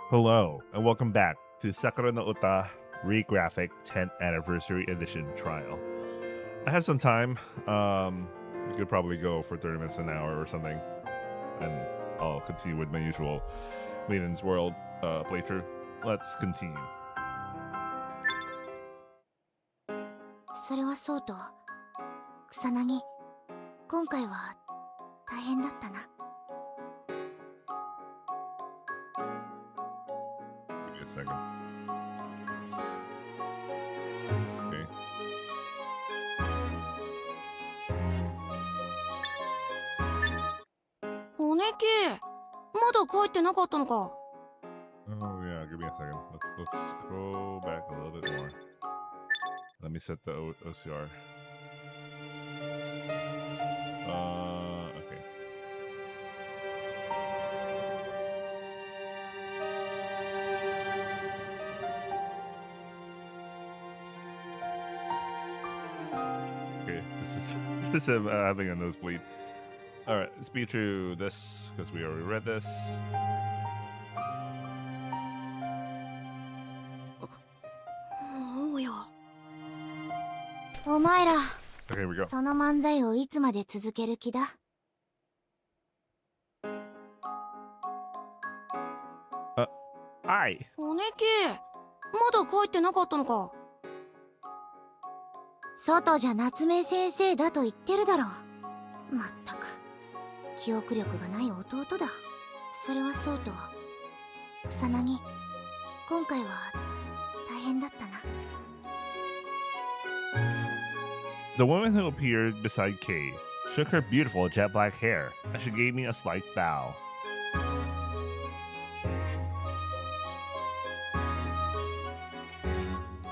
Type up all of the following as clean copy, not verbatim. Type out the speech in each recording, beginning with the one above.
Hello, and welcome back to Sakura no Uta Re-Graphic 10th Anniversary Edition Trial. I have some time. We could probably go for 30 minutes an hour or something, and I'll continue with my usual Maiden's World playthrough. Let's continue. それはそうと、草薙、今回は大変だったな。Give me a second. Okay. 姉貴、まだ帰ってなかったのか。 Oh yeah, give me a second. Let's scroll back a little bit more. Let me set the OCR. Okay. Okay, this is him having a nosebleed. All right, speed through this because we already read this. おや。お前ら、 Okay, here we go. その漫才をいつまで続ける気だ？ Hi. 姉貴、まだ帰ってなかったのか。外じゃ夏目先生だと言ってるだろ。まったく、記憶力がない弟だ。それはそうと、草薙、今回は大変だったな。 The woman who appeared beside Kay shook her beautiful jet black hair as she gave me a slight bow.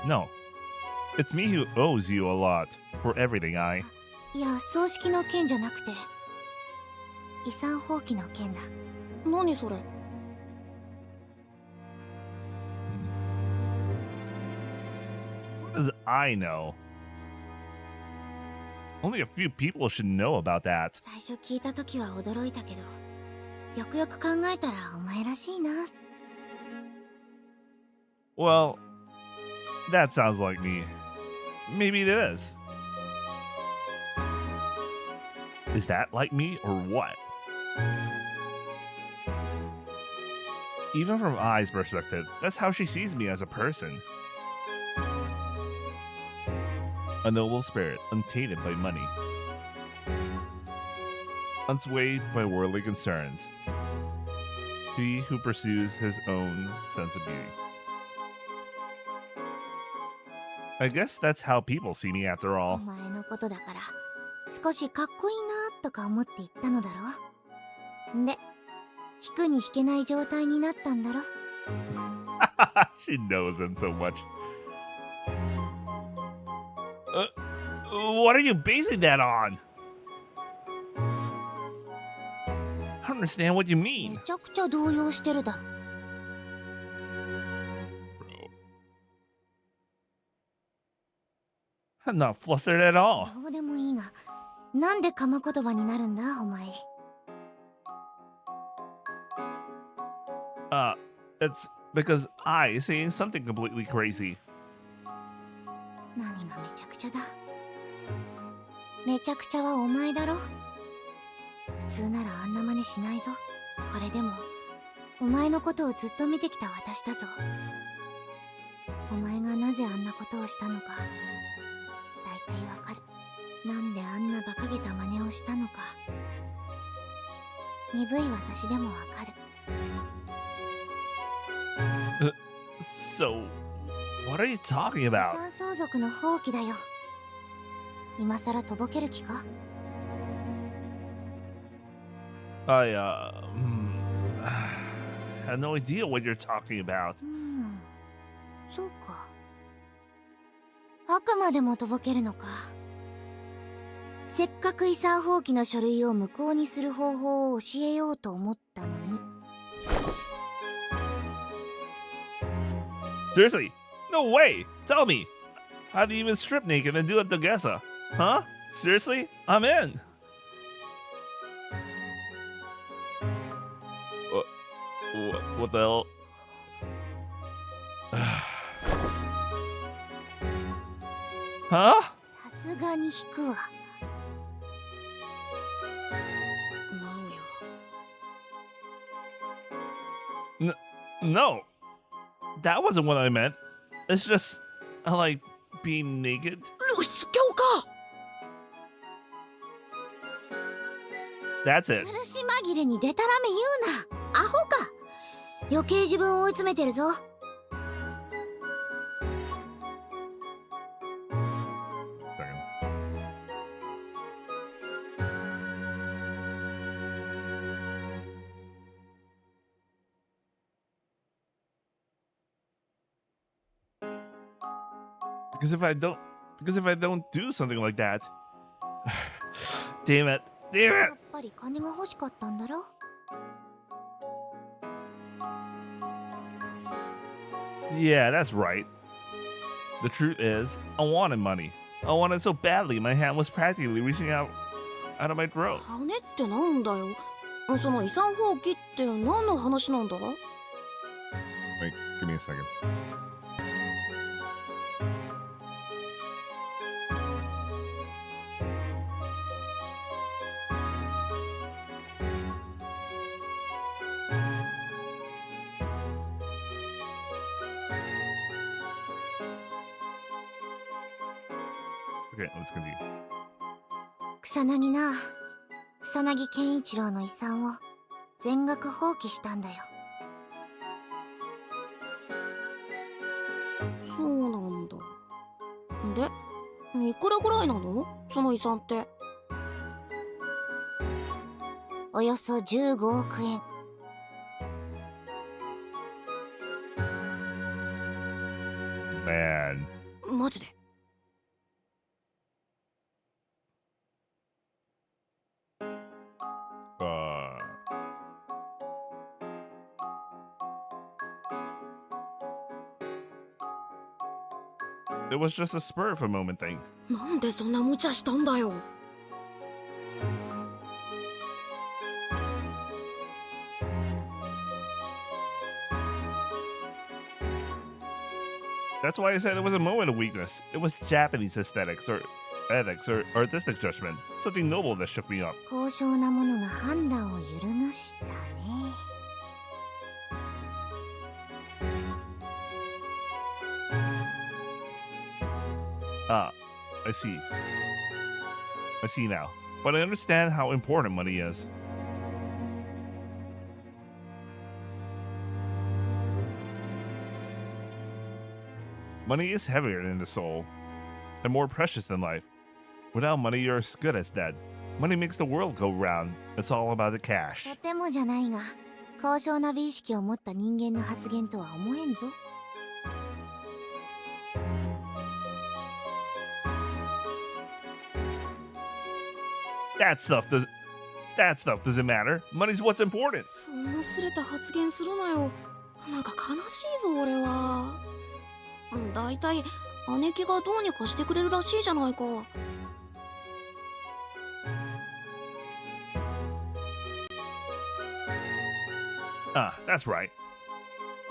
No, it's me who owes you a lot for everything, I. いや、葬式の件じゃなくて、遺産放棄の件だ。何それ。 What does I know? Only a few people should know about that. 最初聞いた時は驚いたけど、よくよく考えたらお前らしいな。 Well, that sounds like me. Maybe it is. Is that like me or what? Even from Ai's perspective, that's how she sees me as a person. A noble spirit, untainted by money. Unswayed by worldly concerns. He who pursues his own sense of beauty. I guess that's how people see me after お all. 前のことだから少しかっこいいなとか思って言ったのだろ。で、引くに引けない状態になったんだろ。 She knows him so much. What are you basing that on? I don't understand what you め mean. ちゃくちゃ動揺してるだろ。 I'm not flustered at all. どうでもいいが、なんで鎌言葉になるんだお前。 It's because I is saying something completely crazy. 何がめちゃくちゃだ。めちゃくちゃはお前だろ。普通ならあんな真似しないぞ。これでもお前のことをずっと見てきた私だぞ。お前がなぜあんなことをしたのか大体わかる。なんであんな馬鹿げた真似をしたのか鈍い私でもわかる。 So, what are you talking 遺 about? 産相続の放棄だよ。今さらとぼける気か？ I have no idea what you're talking about. そうか。あくまでもとぼけるのか。せっかく遺産放棄の書類を無効にする方法を教えようと思ったのに。 Seriously? No way! Tell me! How do you even strip naked and do it together? Huh? Seriously? I'm in! What the hell? Huh? さすがに引くわ。直哉。No, that wasn't what I meant. It's just, I like being naked. 露出狂か。 That's it. 苦し紛れにデタラメ言うな。アホか。余計自分を追い詰めてるぞ。Because if I don't do something like that, damn it, やっぱり金が欲しかったんだろ。Yeah, that's right. The truth is, I wanted money. I wanted it so badly, my hand was practically reaching out of my throat. 金ってなんだよ。その遺産放棄って何の話なんだ？ Wait, give me a second. Okay, let's continue. 草薙な。草薙健一郎の遺産を全額放棄したんだよ。そうなんだ。で、いくらぐらいなの？その遺産って。およそ15億円。Man. マジで。It was just a spur of a moment thing. なんでそんな無茶したんだよ。That's why I said it was a moment of weakness. It was Japanese aesthetics or ethics or artistic judgment. Something noble that shook me up. 高尚なものが判断を揺るがしたね。Ah, I see. I see now. But I understand how important money is. Money is heavier than the soul, and more precious than life. Without money, you're as good as dead. Money makes the world go round. It's all about the cash. とてもじゃないが、高尚な美意識を持った人間の発言とは思えんぞ。That stuff doesn't matter. Money's what's important. そんなすれた発言するなよ。なんか悲しいぞ俺は。だいたい姉貴がどうにかしてくれるらしいじゃないか。Ah, that's right.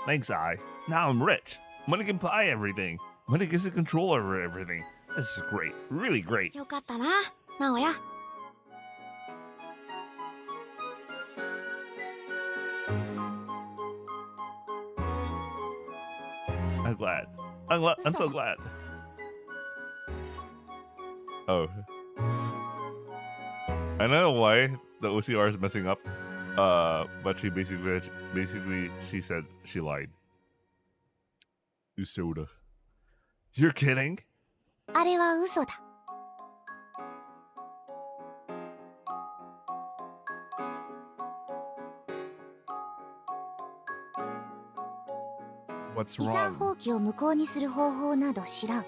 Thanks, I. Now I'm rich. Money can buy everything. Money gets the control over everything. This is great. Really great. よかったな、直哉。I'm glad. I'm so glad. Oh. I don't know why the OCR is messing up. But she basically she said she lied. Usoda. You're kidding? あれは嘘だ。What's 遺産 wrong? 放棄を無効にする方法など知らん。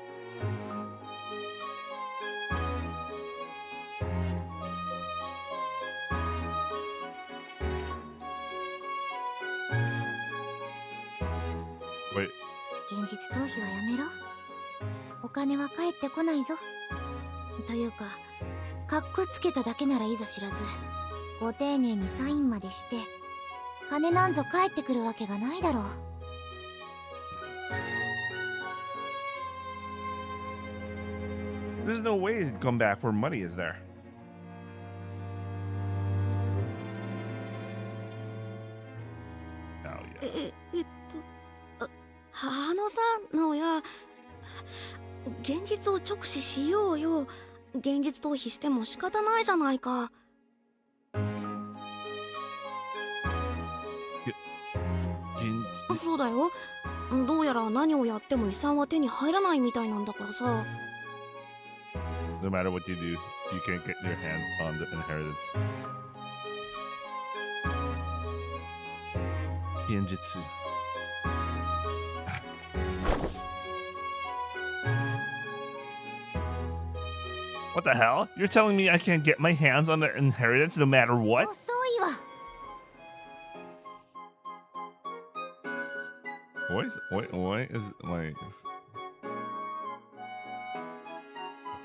Wait. 現実逃避はやめろ。お金は返ってこないぞ。というか、かっこつけただけならいざ知らず、ご丁寧にサインまでして、金なんぞ返ってくるわけがないだろう。There's no way to come back for money, is there? Oh, yeah. さ、直哉、現実を直視しようよ。現実逃避しても仕方ないじゃないか。そうだよ。どうやら何をやっても遺産は手に入らないみたいなんだからさ。No matter what you do, you can't get your hands on the inheritance. Genjutsu. What the hell? You're telling me I can't get my hands on the inheritance no matter what? 遅いわ。Why is like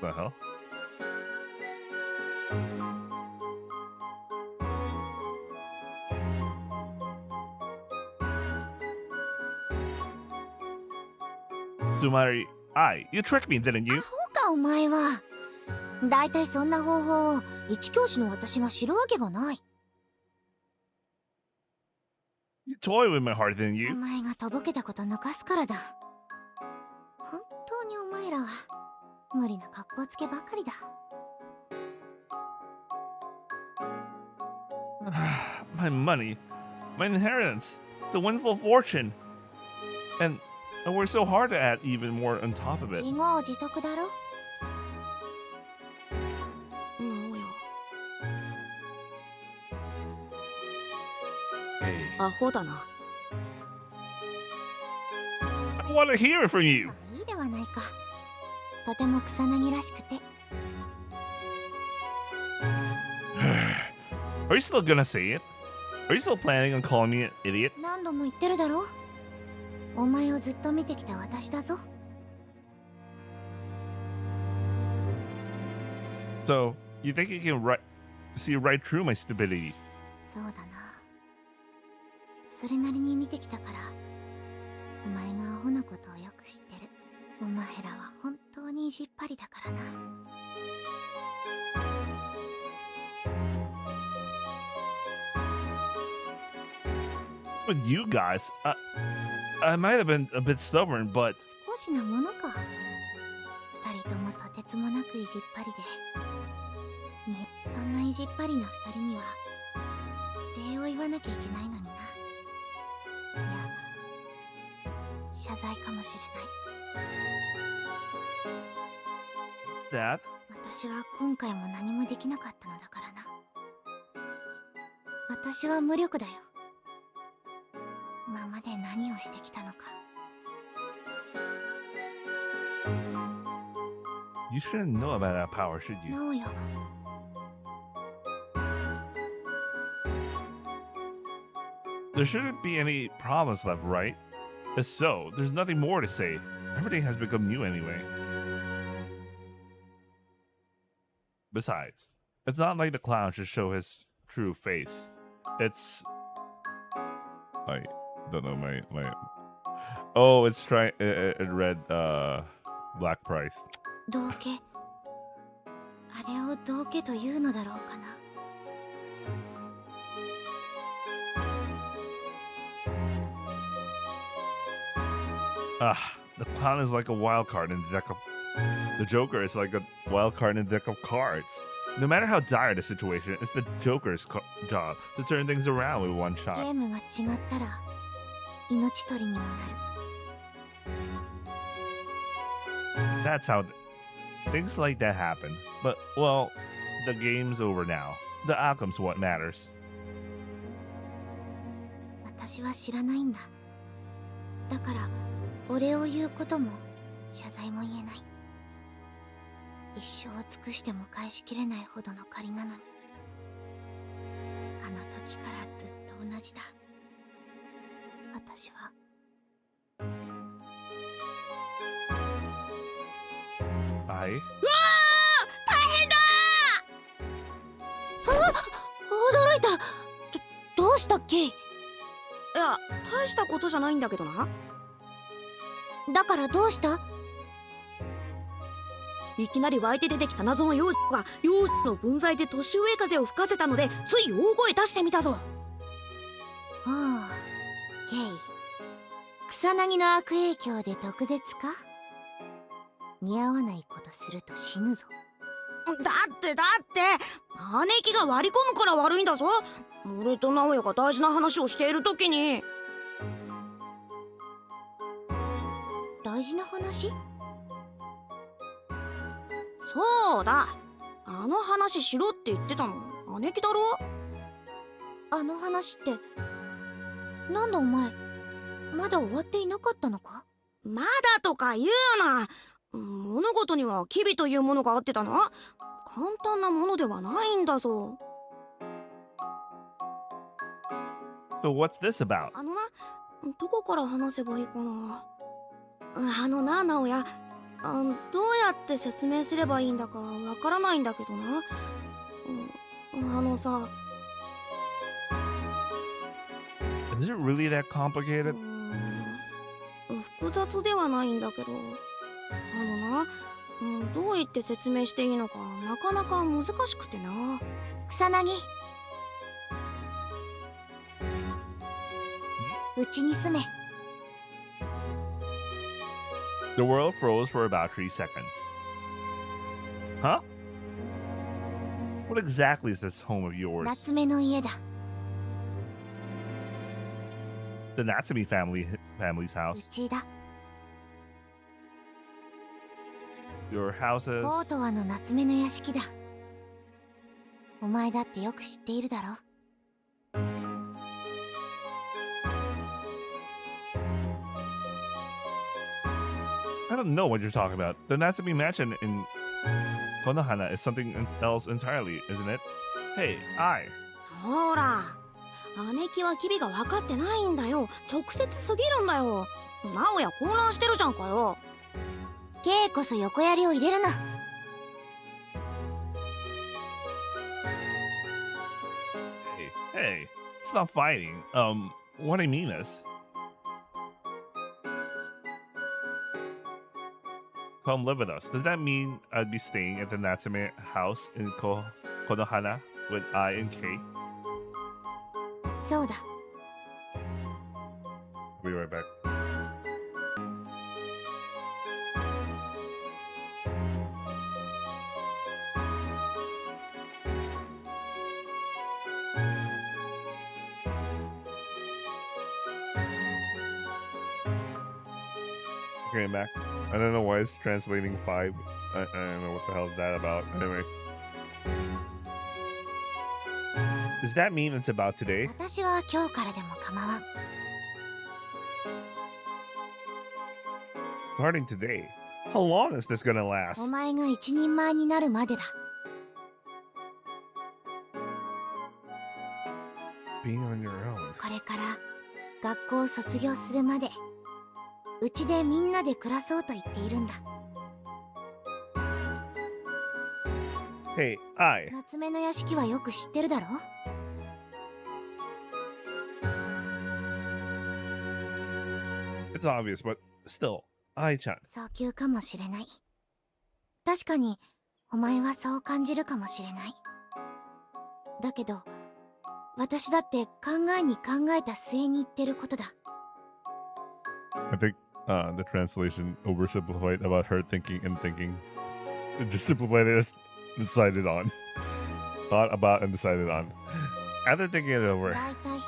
what the hell? Sumari, you tricked me, didn't ア you? ホかお前は。だいたいそんな方法を一教師の私が知るわけがない。You toy with my heart, didn't お you? 前がとぼけたこと抜かすからだ。本当にお前らは無理な格好つけばかりだ。My money, my inheritance, the windfall fortune, and I worked so hard to add even more on top of it. 自業自得だろ。直哉、 Hey, アホだな。I want to hear it from you. いいではないか。とても草薙らしくて。Are you still gonna say it? Are you still planning on calling me an idiot? 何度も言ってるだろ。お前をずっと見てきた私だぞ。 So, you think you can see right through my stupidity? そうだな。それなりに見てきたから、お前がアホなことをよく知ってる。お前らは本当に意地っ張りだからな。But you guys, I might have been a bit stubborn, but 少しなものか。二人ともとてつもなく意地っ張りで。そんな意地っ張りな二人には礼を言わなきゃいけないのにな。いや、謝罪かもしれない。 that 私は今回も何もできなかったのだからな。私は無力だよ。今まで何をしてきたのか。 you shouldn't know about that power, should you? なおよ。 There shouldn't be any problems left, right? If so, there's nothing more to say. Everything has become new anyway. Besides, it's not like the clown should show his true face. It's... I don't know, my... Oh, it's trying... It read, Black Price. 道化。あれを道化というのだろうかな。 The clown is like a wild card in the deck of... The Joker is like a wild card in the deck of cards. No matter how dire the situation, it's the Joker's job to turn things around with one ゲ shot. ームが違ったら命取りにもなる。 That's how... Things like that happen. But, well, the game's over now. The outcome's what matters. 私は知らないんだ。だからお礼を言うことも謝罪も言えない。一生を尽くしても返しきれないほどの借りなのに。あの時からずっと同じだ。私は。I? うわー、大変だあ、驚いた。どうしたっけ。いや、大したことじゃないんだけどな。だからどうした。いきなり湧いて出てきた謎の幼児が幼児の分際で年上風を吹かせたので、つい大声出してみたぞ。おう、ケイ。草薙の悪影響で毒舌か？似合わないことすると死ぬぞ。だって姉貴が割り込むから悪いんだぞ。俺と直哉が大事な話をしている時に。大事な話？そうだ、あの話しろって言ってたの姉貴だろ。あの話って、なんだお前、まだ終わっていなかったのか？まだとか言うな。物事には機微というものがあってたな。簡単なものではないんだぞ。So what's this about? どこから話せばいいかな。直哉、どうやって説明すればいいんだかわからないんだけどな。さ。Is it really that complicated? 複雑ではないんだけど、どう言って説明していいのかなかなか難しくてな。草薙、うちに住め。The world froze for about 3 seconds. Huh? What exactly is this home of yours? 夏目の家だ。The Natsumi family's う house. ちだ。Your house is... コートワの夏目の屋敷だ。お前だってよく知っているだろ。I don't know what you're talking about. The Natsumi mansion in Konohana is something else entirely, isn't it? Hey, I. ほら、姉貴は機微が分かってないんだよ。直接すぎるんだよ。直哉混乱してるじゃんかよ。ケイこそ横やりを入れるな。Hey, stop fighting. What I mean is... Come live with us. Does that mean I'd be staying at the Natsume house in Konohana with I and Kei? そうだ。Be right back. Okay, I'm back. I don't know why it's translating 5. I don't know what the hell is that about. Anyway. Does that mean it's about today? 私は今日からでも構わん。Starting today? How long is this gonna お last? 前が一人前になるまでだ。Being on your own. これから学校を卒業するまで、うちでみんなで暮らそうと言っているんだ。Hey, I. 夏目の屋敷はよく知ってるだろ？ It's obvious, but still, I-chan. 早急かもしれない。確かにお前はそう感じるかもしれない。だけど私だって考えに考えた末に言ってることだ。I think the translation oversimplified about her thinking and thinking. It just simplified it as decided on. Thought about and decided on. After thinking it over. だいたい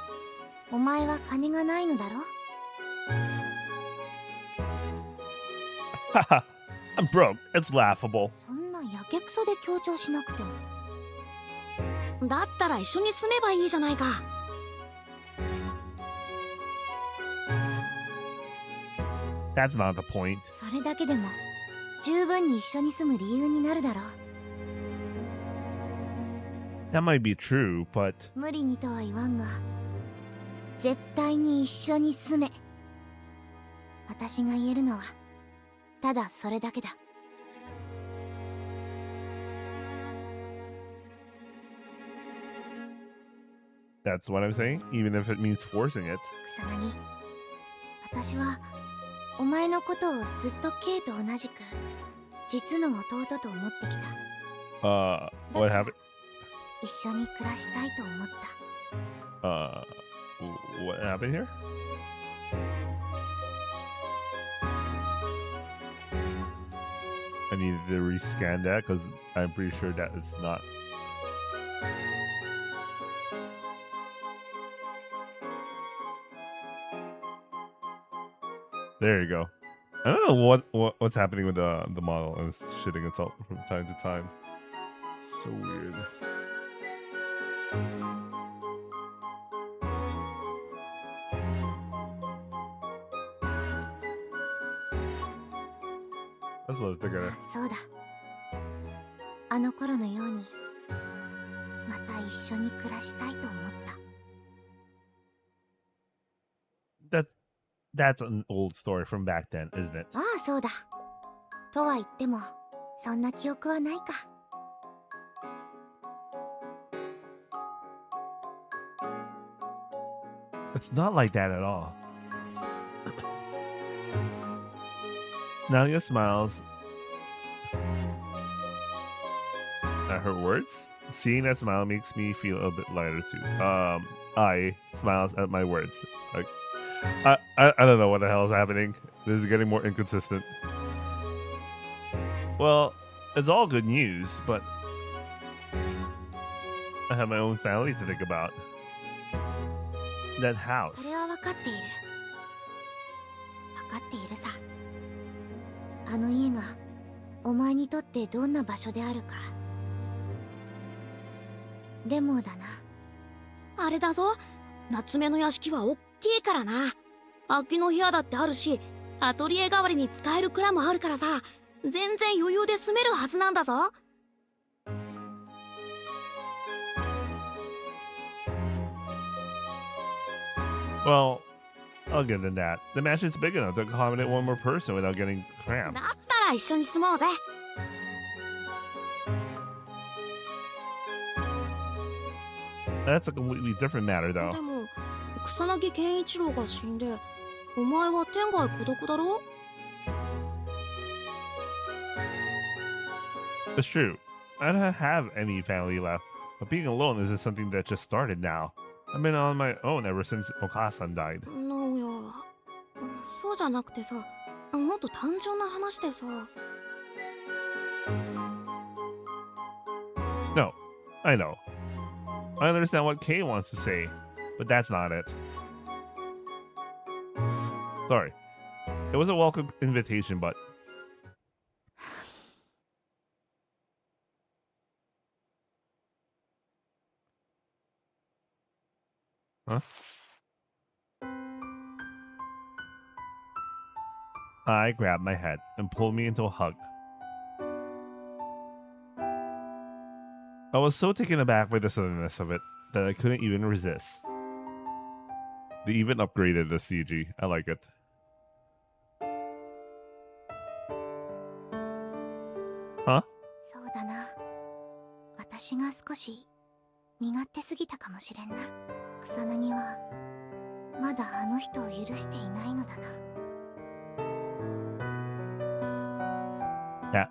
お前は金がないのだろ？ Haha, I'm broke. It's laughable. そんなやけくそで強調しなくても。だったら一緒に住めばいいじゃないか。That's not the point. それだけでも十分に一緒に住む理由になるだろう。 That might be true, but 無理にとは言わんが、絶対に一緒に住め。私が言えるのはただそれだけだ。 that's what I'm saying, even if it means forcing it. 草薙、私はお前のことをずっとケイと同じく実の弟と思ってきた。 What happened? 一緒に暮らしたいと思った。 What happened here? I needed to rescan that because I'm pretty sure that it's not. There you go. I don't know what's happening with the model, and it's shitting itself from time to time. So weird. Let's live together. そうだ。あの頃のようにまた一緒に暮らしたいと思った。 That's an old story from back then, isn't it? ああ、そうだ。とは言ってもそんな記憶はないか。 It's not like that at all. Nadia smiles at her words. Seeing that smile makes me feel a bit lighter too. I smiles at my words. Like, I don't know what the hell is happening. This is getting more inconsistent. Well, it's all good news, but I have my own family to think about. That house. それは分かっている。分かっているさ。あの家がお前にとってどんな場所であるか。でもだな。あれだぞ、夏目の屋敷はおっきいからな。空きの部屋だってあるし、アトリエ代わりに使える蔵もあるからさ、全然余裕で住めるはずなんだぞ。Well, I'll give them that. The mansion's big enough to accommodate one more person without getting だ cramped. ったら一緒に住もうぜ。 That's a completely different matter, で though. も草薙健一郎が死んで、お前は天涯孤独だろ。 It's true. I don't have any family left, but being alone isn't something that just started now. I've been on my own ever since Okasan died. 直哉、そうじゃなくてさ、もっと単純な話でさ。 No, I know. I understand what Kay wants to say, but that's not it. Sorry. It was a welcome invitation, but... Huh? I grabbed my head and pulled me into a hug. I was so taken aback by the suddenness of it that I couldn't even resist. They even upgraded the CG. I like it. Huh? そうだな。私が少し身勝手すぎたかもしれんな。草薙はまだあの人を許していないのだな。 That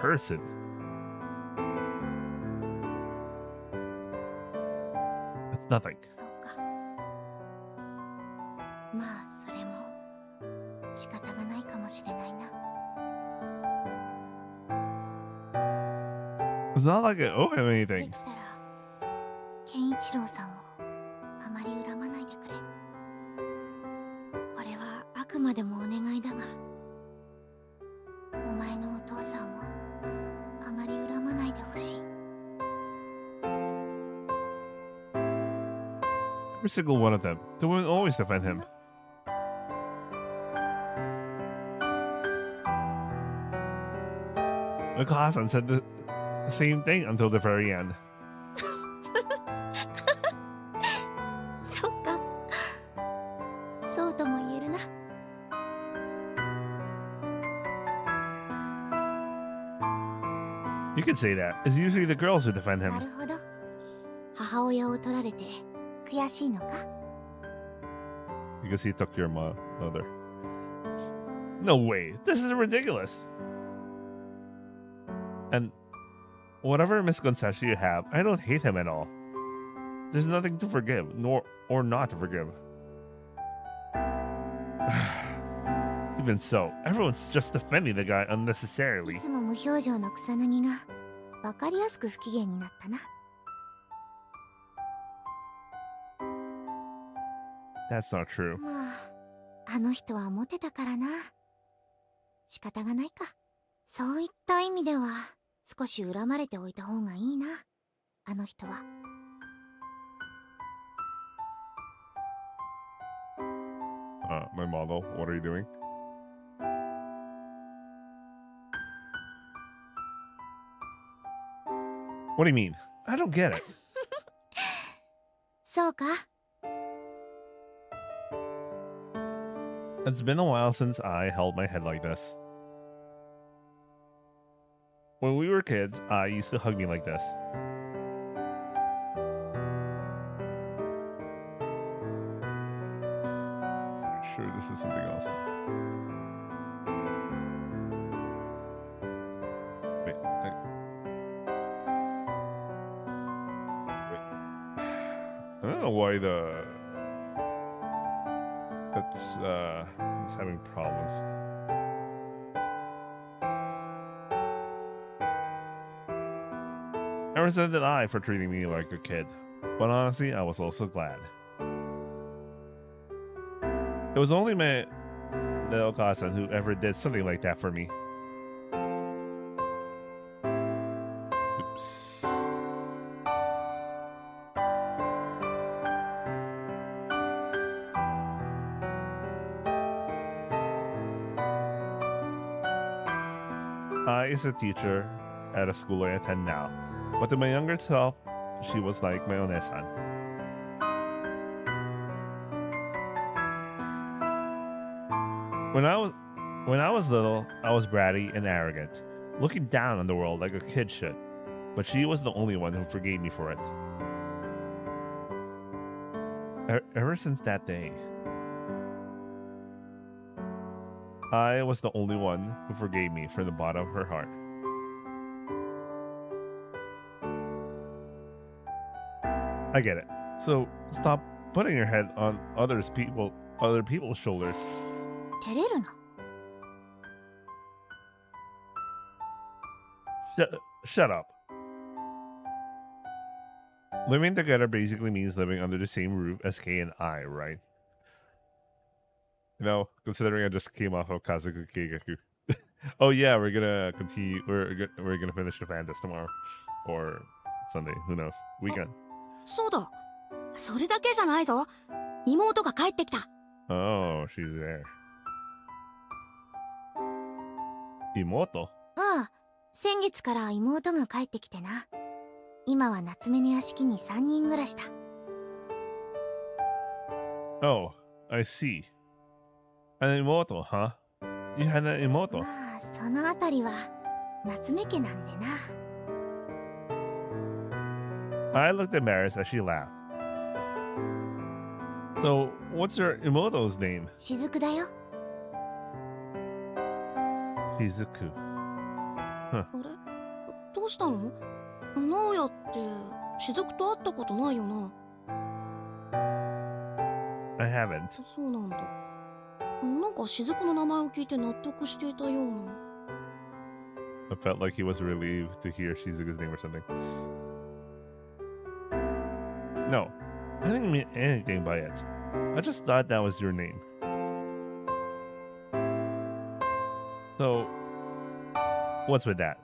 person. It's nothing. そうか。まあそれも仕方がないかもしれないな。 It's not like I owe him で anything. きたら健一郎さんをあまり恨まないでくれ。これはあくまでもお願いだが、お前のお父さんをあまり恨まないでほしい。 Every single one of them. They will always defend him. Okasan said the same thing until the very end. そうか。そうとも言えるな。 You could say that. It's usually the girls who defend な him. るほど。母親を取られて悔しいのか。 Because he took your mother. No way. This is ridiculous. And whatever misconception you have, I don't hate him at all. There's nothing to forgive, nor or not to forgive. Even so, everyone's just defending the guy い unnecessarily. つも無表情の草薙がわかりやすく不機嫌になったな。 That's not true. まあ、あの人はモテたからな。仕方がないか。そういった意味では少し恨まれておいた方がいいな。あの人は。 My model, what are you doing? What do you mean? I don't get it. そうか。 It's been a while since I held my head like this. When we were kids, I used to hug me like this. Sure, this is something else. Wait, I don't know why it's having problems. I resented I for treating me like a kid, but honestly, I was also glad. It was only my little cousin who ever did something like that for me. Oops. I is a teacher at a school I attend now, but to my younger self, she was like my onesan. When I was little, I was bratty and arrogant, looking down on the world like a kid should. But she was the only one who forgave me for it. Ever since that day, I was the only one who forgave me from the bottom of her heart. I get it. So stop putting your head on other people's shoulders. 照れるな。 Shut up. Living together basically means living under the same roof as Kay and I, right? You know, considering I just came off of Kazuku Keigaku. Oh yeah, we're gonna continue. We're gonna finish the Fantas tomorrow, or Sunday. Who knows? Weekend. そうだ。それだけじゃないぞ。妹が帰ってきた。 Oh, she's there. Imoto. ああ、先月から妹が帰ってきてな。今は夏目の屋敷に3人暮らしだ。 Oh, I see. An imoto, huh? You had an imoto. まあ、そのあたりは夏目家なんでな。 I looked embarrassed as she laughed. So, what's your imoto's name? 雫だよ。 Shizuku. あれどうしたの？直哉って雫と会ったことないよな。 I haven't. そうなんだ。なんか雫の名前を聞いて納得していたような。 I felt like he was relieved to hear Shizuku's name or something. No, I didn't mean anything by it. I just thought that was your name. So, what's with that?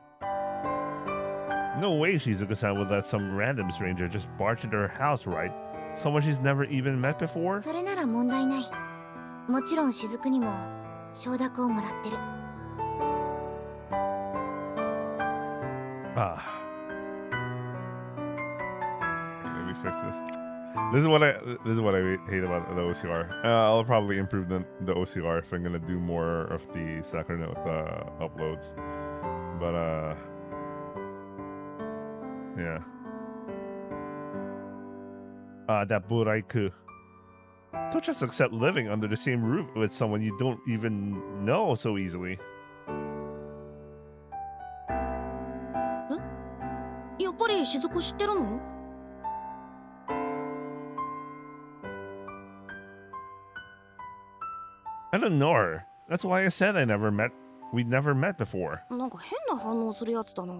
No way Shizuku-san would let some random stranger just barge into her house, right? Someone she's never even met before? それなら問題ない。もちろん雫にも承諾をもらってる。 Ah. Let me fix this. This is what I hate about the OCR. I'll probably improve the OCR if I'm gonna do more of the Sakura Note uploads. But yeah. That Buraiku. Don't just accept living under the same roof with someone you don't even know so easily. 雫知ってるの？ I don't know her. That's why I said we'd never met before. なんか変な反応するやつだな。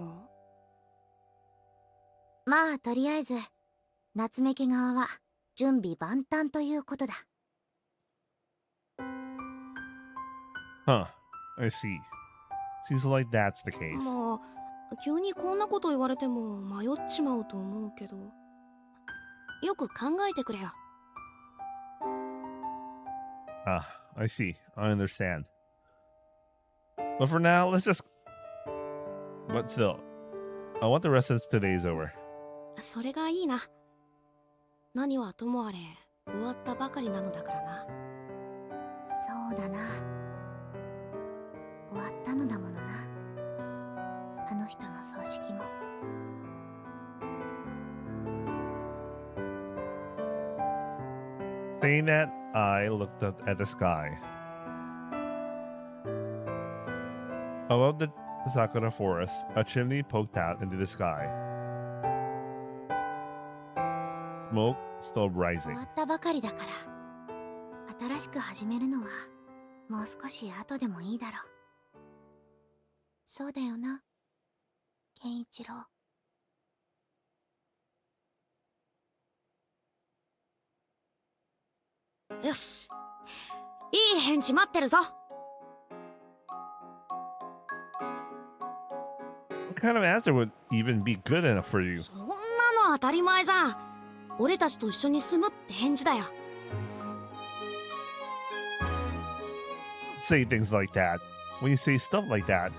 まあとりあえず夏目家側は準備万端ということだ。Huh. I see. Seems like that's the case. まあ急にこんなこと言われても迷っちまうと思うけど、よく考えてくれよ。Ah, I see. I understand. But for now, let's just... But still, I want the rest of today's over. それがいいな。何はともあれ終わったばかりなのだからな。そうだな。終わったのだものな。あの人の葬式も。Saying that, I looked up at the sky. Above the sakura forest, a chimney poked out into the sky. Smoke still 終 rising. わったばかりだから新しく始めるのはもう少し後でもいいだろう。そうだよな、健一郎。よし、いい返事待ってるぞ。What kind of answer would even be good enough for you? そんなの当たり前じゃん。俺たちと一緒に住むって返事だよ。Say things like that. When you say stuff like that,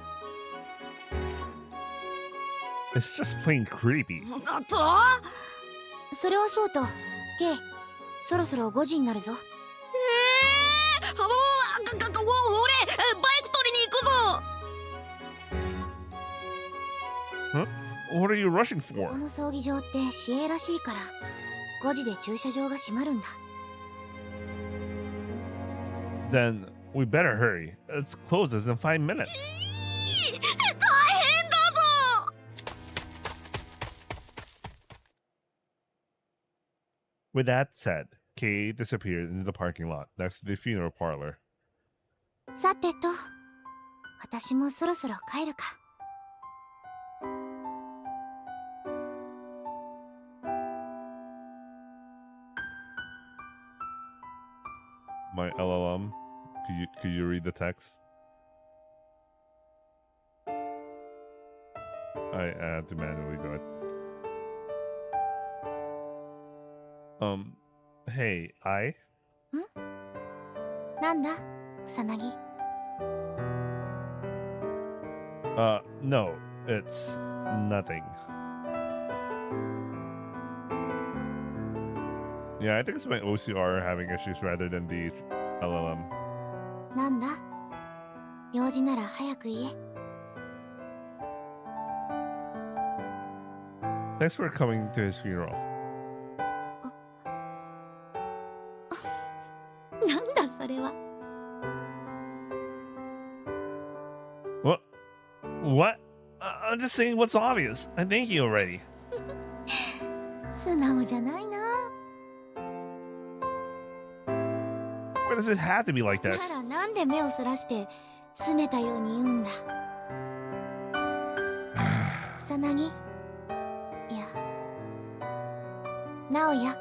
it's just plain creepy. だと？それはそうと、ケイ、そろそろ5時になるぞ。俺、バイク取りに行くぞ。What are you rushing こ for? の葬儀場って市営らしいから5時で駐車場が閉まるんだ。 Then we better hurry. It closes in 5 minutes. 大変だぞ。With that said, Kay disappeared into the parking lot next to the funeral parlor. さてと、私もそろそろ帰るか。My LLM, could you read the text? I had to manually do it. Hey, I? なんだ、草薙。No, it's nothing. Yeah, I think it's my OCR having issues rather than the LLM. なんだ、用事なら早く言え。Thanks for coming to his funeral. なんだそれは。What? I'm just saying what's obvious. I thank you already. 素直じゃないな。Why does it have to be like な this? らなんで目をそらして拗ねたように言うんだ。草薙、いや、直哉、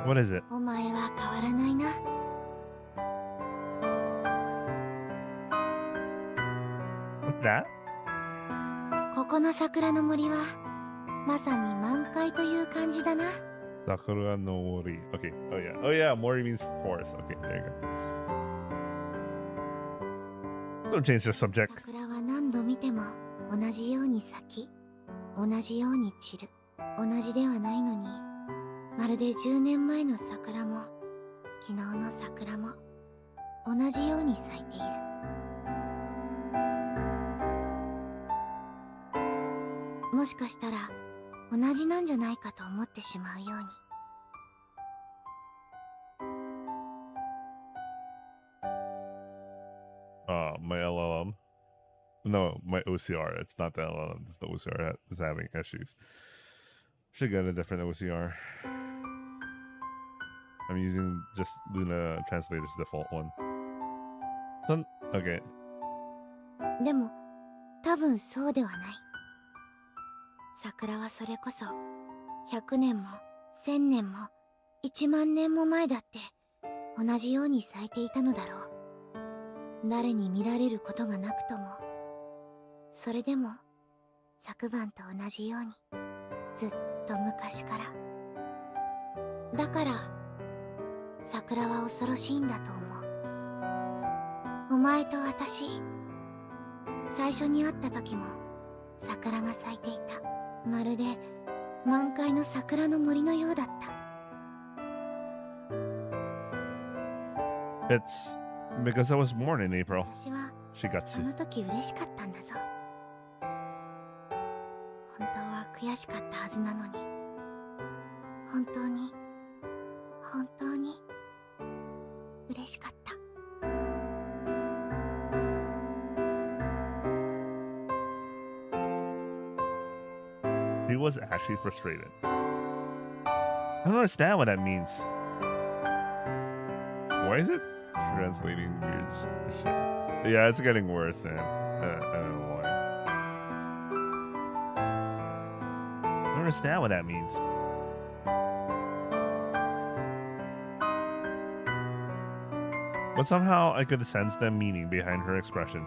What is it? お前は変わらないな。What's that? ここの桜の森はまさに満開という感じだな。 Sakura no Mori. Okay. Oh yeah. Oh yeah. Mori means forest. Okay. There you go. Don't change the subject. 桜は何度見ても同じように咲き、同じように散る。同じではないのに、まるで10年前の桜も昨日の桜も同じように咲いている。もしかしたら同じなんじゃないかと思ってしまうように。My LLM. No, my OCR. It's not the LLM. It's the OCR that is having issues. Should get a different OCR. I'm using just Luna Translator's default one. Okay. でも多分そうではない。桜はそれこそ100年も1000年も1万年も前だって同じように咲いていたのだろう。誰に見られることがなくとも、それでも昨晩と同じようにずっと昔から。だから桜は恐ろしいんだと思う。お前と私、最初に会った時も桜が咲いていた。まるで満開の桜の森のようだった。It's because I was born in April. 私は Shigatsu. その時嬉しかったんだぞ。本当は悔しかったはずなのに、本当に本当に嬉しかった。He was actually frustrated. I don't understand what that means. Why is it translating weird shit? Yeah, it's getting worse, man. I don't know why. I don't understand what that means. But somehow I could sense the meaning behind her expression.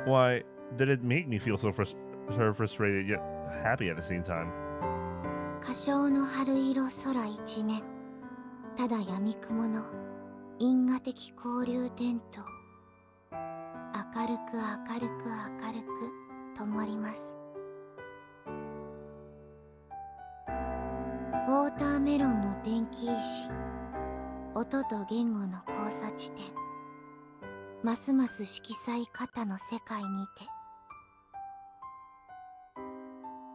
Why did it make me feel so frustrated yet happy at the same time? 歌唱の春色空一面、ただ闇雲の因果的交流点と明るく明るく明るく灯ります。ウォーターメロンの電気石、音と言語の交差地点、ますます色彩型の世界にて。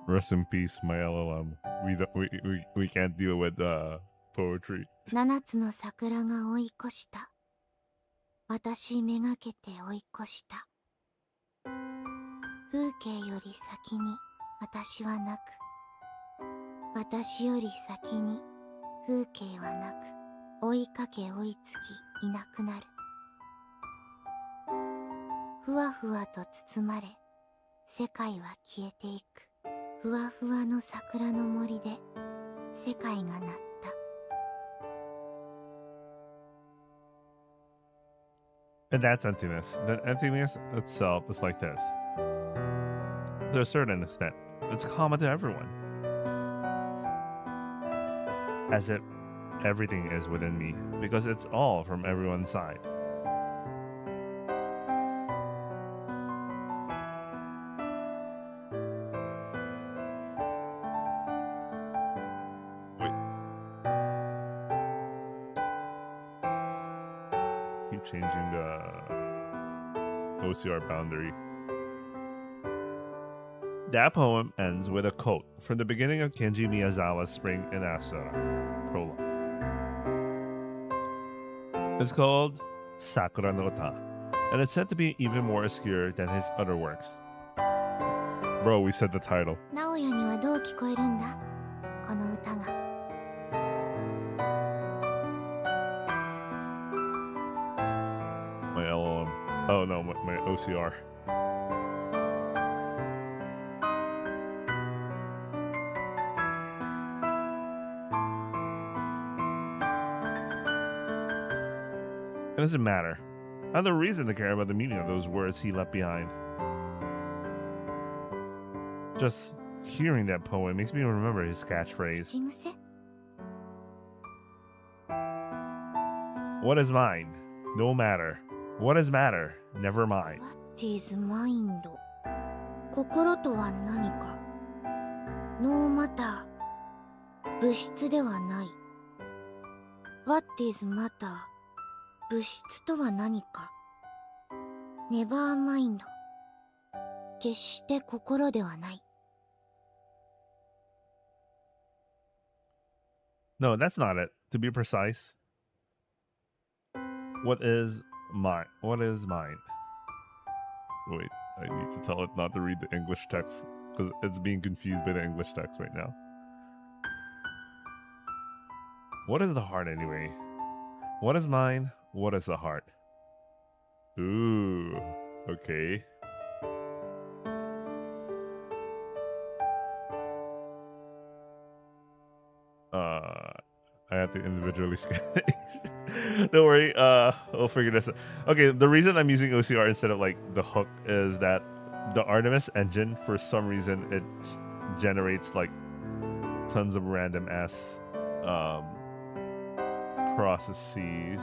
Rest in peace, my LLM. We can't deal with poetry. 七つの桜が追い越した。私めがけて追い越した。風景より先に私はなく、私より先に風景はなく、追いかけ追いつきいなくなる。ふわふわと包まれ、世界は消えていく。ふわふわの桜の森で世界が鳴った。 And that's emptiness. That emptiness itself is like this. To a certain extent, it's common to everyone. As if everything is within me, because it's all from everyone's side. Keep changing the OCR boundary. That poem ends with a quote from the beginning of Kenji Miyazawa's Spring in Asura prologue. It's called Sakura no Uta, and it's said to be even more obscure than his other works. Bro, we said the title. 直哉にはどう聞こえるんだ、この歌が。My LLM. Oh no, my OCR. It doesn't matter. I have no reason to care about the meaning of those words he left behind. Just hearing that poem makes me remember his catchphrase. 口癖 What is mine? No matter. What is matter? Never mind. What is mind? 心とは何か。No matter 物質ではない。What is matter? 物質とは何か。Never mind 決して心ではない。No, that's not it. To be precise, what is mine? What is mine? Wait, I need to tell it not to read the English text because it's being confused by the English text right now. What is the heart anyway? What is mine? What is the heart? Ooh, okay. I have to individually scan. Don't worry, we'll figure this out. Okay, the reason I'm using OCR instead of like the hook is that the Artemis engine, for some reason, it generates like tons of random ass processes.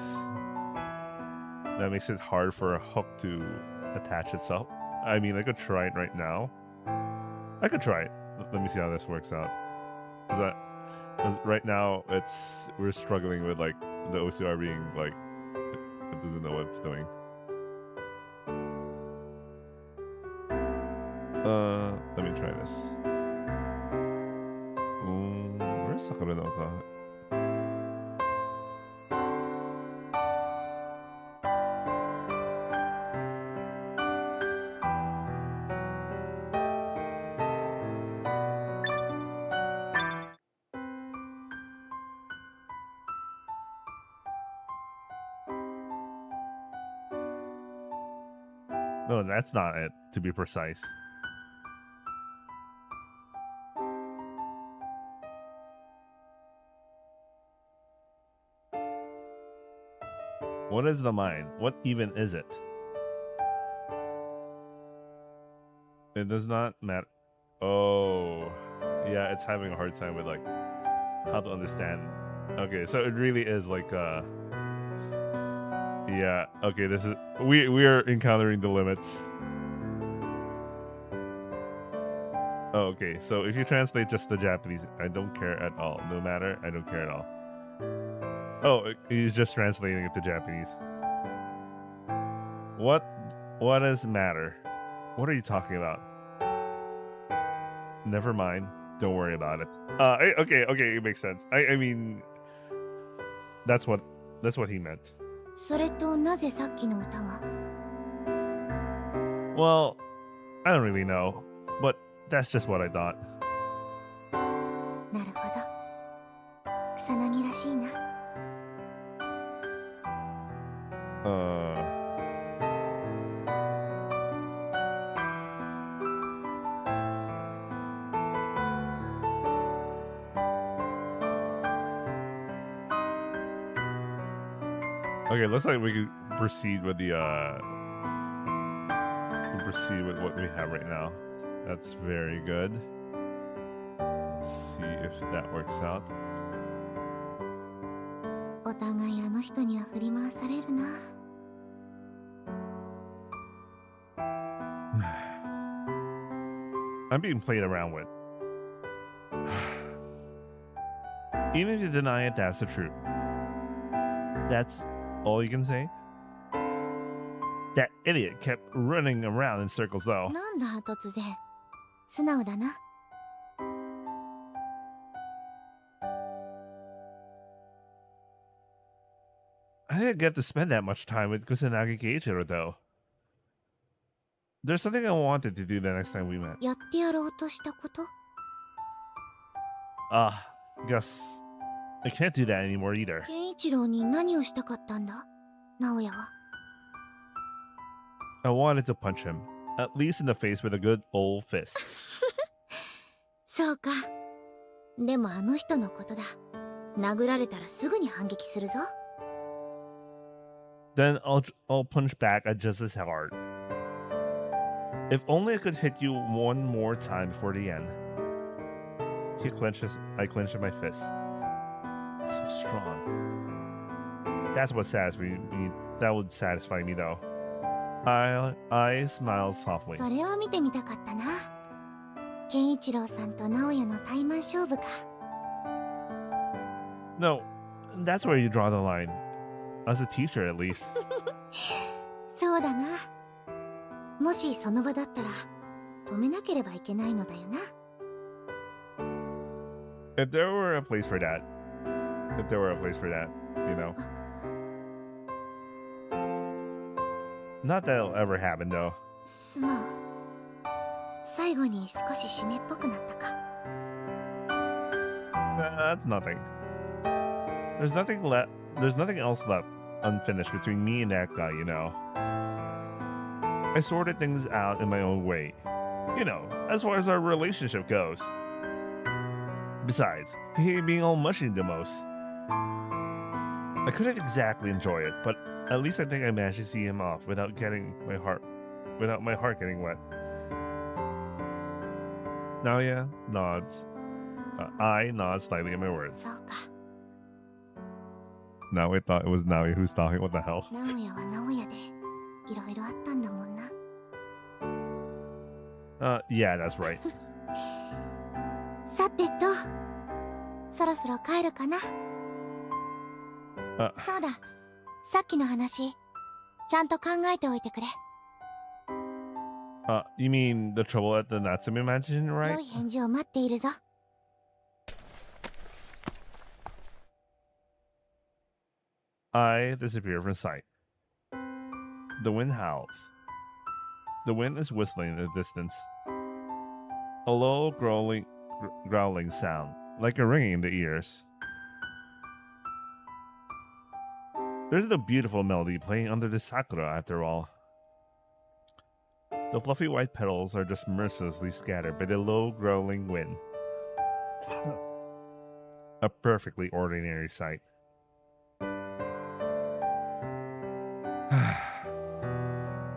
That makes it hard for a hook to attach itself. I mean, I could try it right now. I could try it. Let me see how this works out. Because right now we're struggling with like the OCR being like it doesn't know what it's doing. Let me try this. Where's Sakura no Uta? No, that's not it, to be precise. What is the mind? What even is it? It does not matter. Oh, yeah, it's having a hard time with like how to understand. Okay, so it really is like yeah, okay, this is we are encountering the limits. Oh, okay, so if you translate just the Japanese, I don't care at all. No matter, I don't care at all. Oh, he's just translating it to Japanese. What does matter? What are you talking about? Never mind. Don't worry about it. Okay, it makes sense. I mean, that's what he meant. それとなぜさっきの歌が Well, I don't really know, but that's just what I thought. なるほど草薙らしいな Okay, looks like we could proceed with the proceed with what we have right now. That's very good. Let's see if that works out. お互いあの人には振り回されるな I'm being played around with. Even if you deny it, that's the truth. That's all you can say? That idiot kept running around in circles though. なんだ突然素直だな I didn't get to spend that much time with Kusanagi Keiichiro though. There's something I wanted to do the next time we met. やってやろうとしたこと Guess I can't do that anymore either. 健一郎に何をしたかったんだ直哉は I wanted to punch him, at least in the face with a good old fist. そうかでもあの人のことだ殴られたらすぐに反撃するぞ Then I'll punch back at just as hard. If only I could hit you one more time before the end. I clenched my fist. So strong. That's what satisfies me. That would satisfy me though. I smiled softly. それを見てみたかったな健一郎さんと直哉の対マン勝負か No, that's where you draw the line. As a teacher, at least. そうだなもしその場だったら止めなければいけないのだよな If there were a place for that, you know. Not that it'll ever happen, though. すまん。最後に少し締めっぽくなったか。That's nothing. There's nothing left. There's nothing else left unfinished between me and that guy, you know. I sorted things out in my own way, you know, as far as our relationship goes. Besides, he hated being all mushy the most. I couldn't exactly enjoy it, but at least I think I managed to see him off without my heart getting wet. Naoya nods. I nod slightly at my words. そうか。 Now I thought it was Naoya who's talking. What the hell? 直哉は直哉でいろいろあったんだもんな。Yeah, that's right. さてと、そろそろ帰るかな。そうだ、さっきの話、ちゃんと考えておいてくれ。You mean the trouble at the Natsume Mansion, 良 right? い返事を待っているぞ。I disappear from sight. The wind howls. The wind is whistling in the distance. A low growling sound, like a ringing in the ears. There's the beautiful melody playing under the sakura after all. The fluffy white petals are just mercilessly scattered by the low growling wind. A perfectly ordinary sight.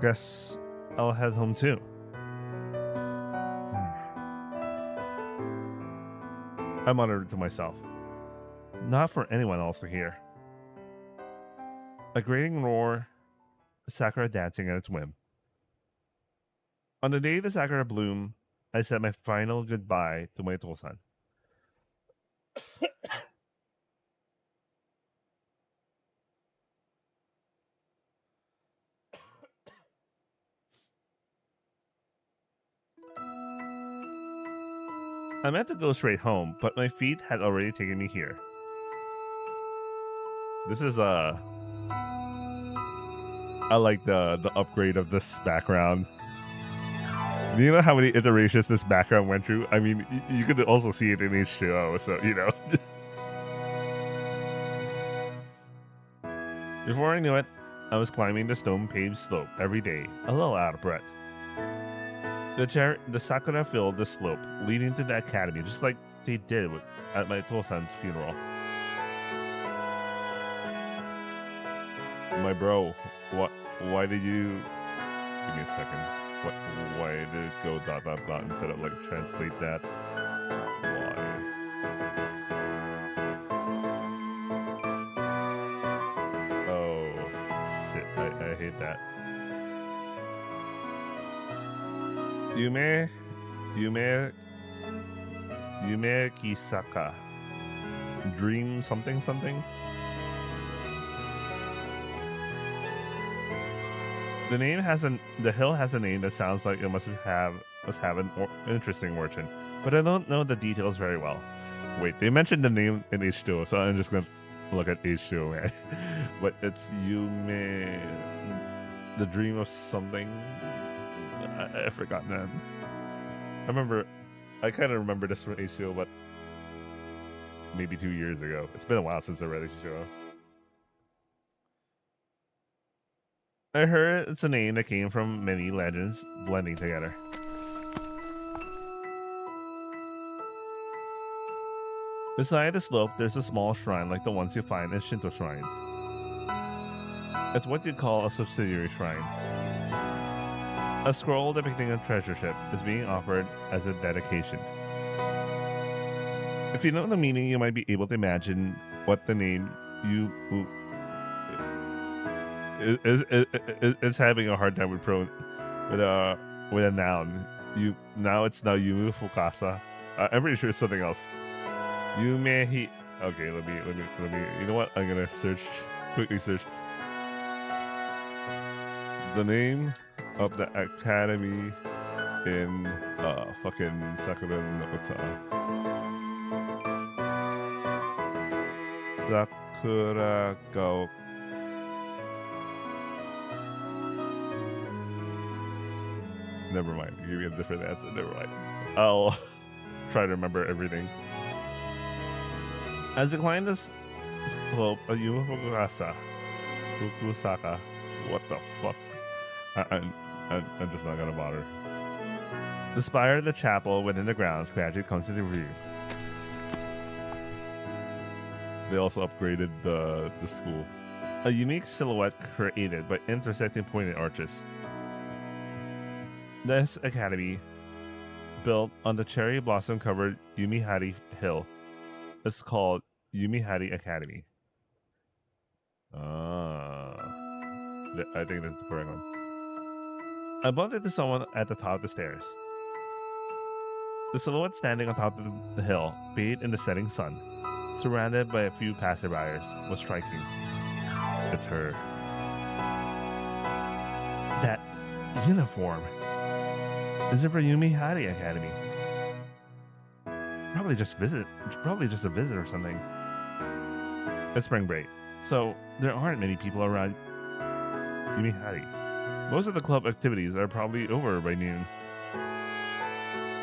Guess I'll head home too. I muttered to myself. Not for anyone else to hear. A grating roar, sakura dancing at its whim. On the day the sakura bloom, I said my final goodbye to my Tosan. I meant to go straight home, but my feet had already taken me here. This is I like the upgrade of this background. Do you know how many iterations this background went through? I mean, you could also see it in H2O, so you know. Before I knew it, I was climbing the stone-paved slope every day, a little out of breath. The sakura filled the slope leading to the academy, just like they did at my Tosan's funeral. My bro, why did you... Give me a second. Why did it go ... instead of like translate that? Why? Oh, shit, I hate that. Yume Kisaka. Dream something? The hill has a name that sounds like it must have an interesting origin, but I don't know the details very well. Wait, they mentioned the name in H2O, so I'm just gonna look at H2O, man. But it's Yume, the dream of something. I forgot, man. I kind of remember this from H2O, but maybe 2 years ago. It's been a while since I read H2O. I heard it's a name that came from many legends blending together. Beside the slope, there's a small shrine like the ones you find in Shinto shrines. It's what you'd call a subsidiary shrine. A scroll depicting a treasure ship is being offered as a dedication. If you know the meaning, you might be able to imagine what the name is having a hard time with a noun. It's now Yumu Fukasa. I'm pretty sure it's something else. Yumehi. Okay, let me. You know what? I'm gonna quickly search the name of the academy in fucking Sakura no Uta. Sakura go. Never mind. Give me a different answer. Never mind. I'll try to remember everything. As they climb this slope of Fukusaka, what the fuck? I'm just not gonna bother. The spire of the chapel within the grounds gradually comes into view. They also upgraded the school. A unique silhouette created by intersecting pointed arches. This academy, built on the cherry blossom covered Yumihari Hill, is called Yumihari Academy. I think that's the correct one. I bumped into someone at the top of the stairs. The silhouette standing on top of the hill, bathed in the setting sun, surrounded by a few passerbyers, was striking. It's her. That uniform. Is it for Yumihari Academy? Probably just a visit or something. It's spring break, so there aren't many people around Yumihari. Most of the club activities are probably over by noon.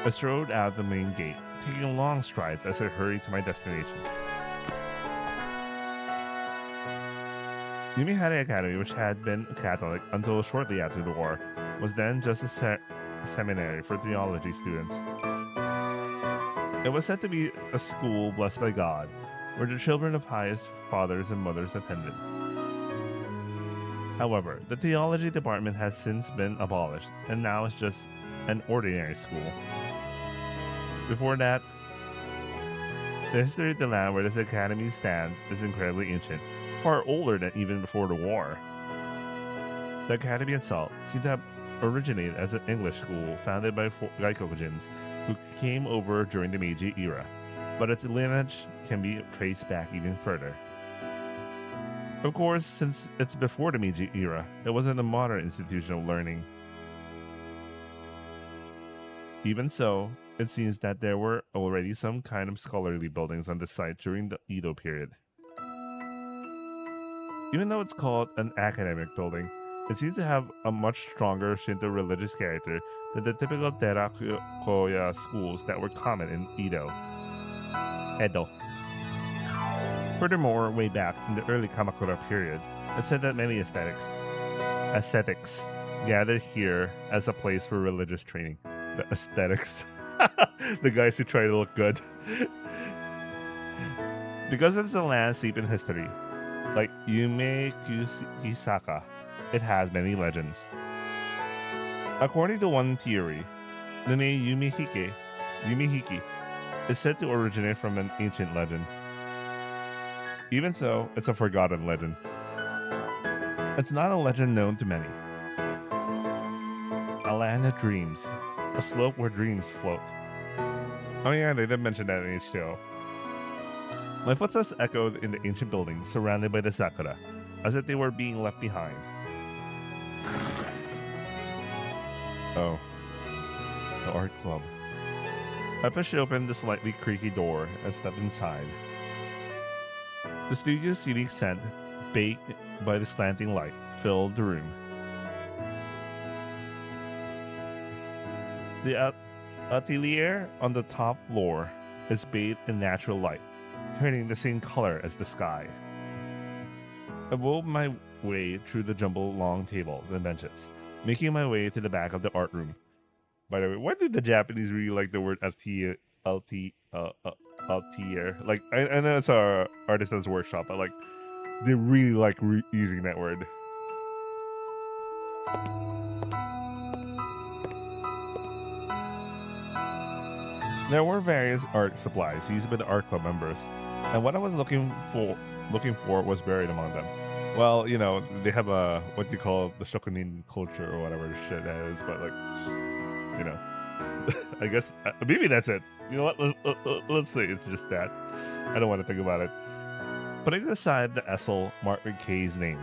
I strode out the main gate, taking long strides as I hurried to my destination. Yumihari Academy, which had been Catholic until shortly after the war, was then just a seminary for theology students. It was said to be a school blessed by God, where the children of pious fathers and mothers attended. However, the theology department has since been abolished, and now is just an ordinary school. Before that, the history of the land where this academy stands is incredibly ancient, far older than even before the war. The academy itself seemed to have originated as an English school founded by Gaikokujins who came over during the Meiji era, but its lineage can be traced back even further. Of course, since it's before the Meiji era, it wasn't a modern institution of learning. Even so, it seems that there were already some kind of scholarly buildings on the site during the Edo period. Even though it's called an academic building, it seems to have a much stronger Shinto religious character than the typical Terakoya schools that were common in Edo. Furthermore, way back in the early Kamakura period, it said that many ascetics gathered here as a place for religious training. The aesthetics. The guys who try to look good. Because it's a land steeped in history, like Yume Kisaka, it has many legends. According to one theory, the name Yumihiki is said to originate from an ancient legend. Even so, it's a forgotten legend. It's not a legend known to many. A land of dreams. A slope where dreams float. Oh yeah, they did mention that in H2O. My footsteps echoed in the ancient buildings surrounded by the sakura, as if they were being left behind. Oh. The art club. I pushed open the slightly creaky door and stepped inside. The studio's unique scent, baked by the slanting light, filled the room. The atelier on the top floor is bathed in natural light, turning the same color as the sky. I wove my way through the jumbled long tables and benches, making my way to the back of the art room. By the way, why did the Japanese really like the word atelier? Like, I know it's our artisan's workshop, but like, they really like using that word. There were various art supplies used by the art club members, and what I was looking for was buried among them. Well, you know, they have a what you call the shokunin culture or whatever shit that is, but like, you know, I guess maybe that's it. You know what? Let's say it's just that. I don't want to think about it. Putting aside the easel marked with K's name,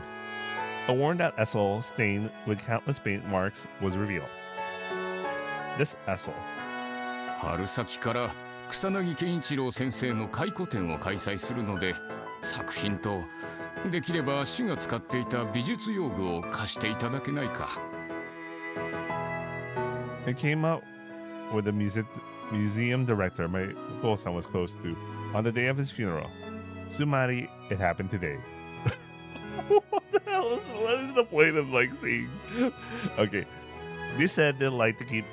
a worn-out easel stained with countless paint marks was revealed. This easel. 春先から草薙健一郎先生の回顧展を開催するので、作品とできれば市が使っていた美術用具を貸していただけないか。It came up with the museum director my son was close to on the day of his funeral. Sumari, it happened today. What the hell what is the point of like saying? Okay. They said they'd like to keep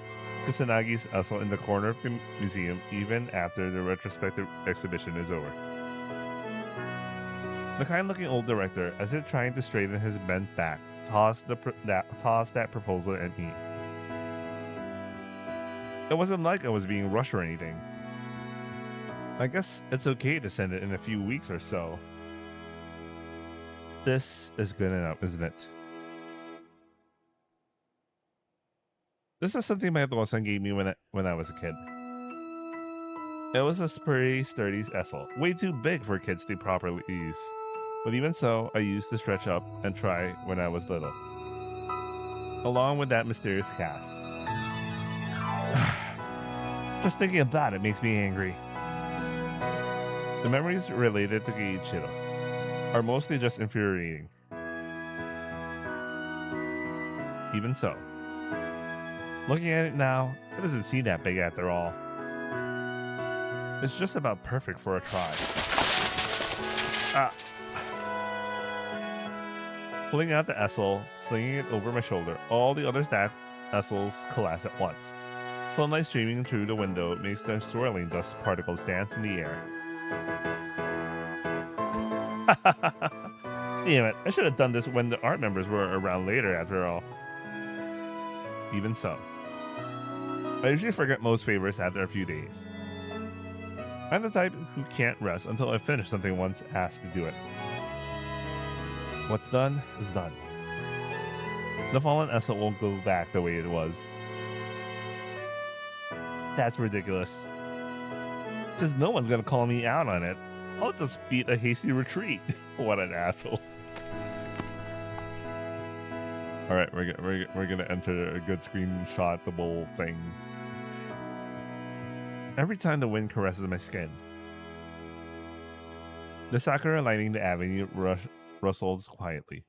Kusanagi's easel in the corner of the museum even after the retrospective exhibition is over. The kind-looking old director, as if trying to straighten his bent back, tossed that proposal at me. It wasn't like I was being rushed or anything. I guess it's okay to send it in a few weeks or so. This is good enough, isn't it? This is something my Dosan gave me when I was a kid. It was a pretty sturdy easel, way too big for kids to properly use. But even so, I used to stretch up and try when I was little. Along with that mysterious cast. Just thinking about it makes me angry. The memories related to Geiichiro are mostly just infuriating. Even so, looking at it now, it doesn't seem that big after all. It's just about perfect for a try. Pulling out the easel, slinging it over my shoulder, all the other stacked easels collapse at once. Sunlight streaming through the window makes the swirling dust particles dance in the air. Damn it, I should have done this when the art members were around later after all. Even so, I usually forget most favorites after a few days. I'm the type who can't rest until I finish something once asked to do it. What's done is done. The fallen easel won't go back the way it was. That's ridiculous. Since no one's gonna call me out on it, I'll just beat a hasty retreat. What an asshole. Alright, we're gonna enter a good screenshotable thing. Every time the wind caresses my skin, the sakura lining the avenue rustles quietly,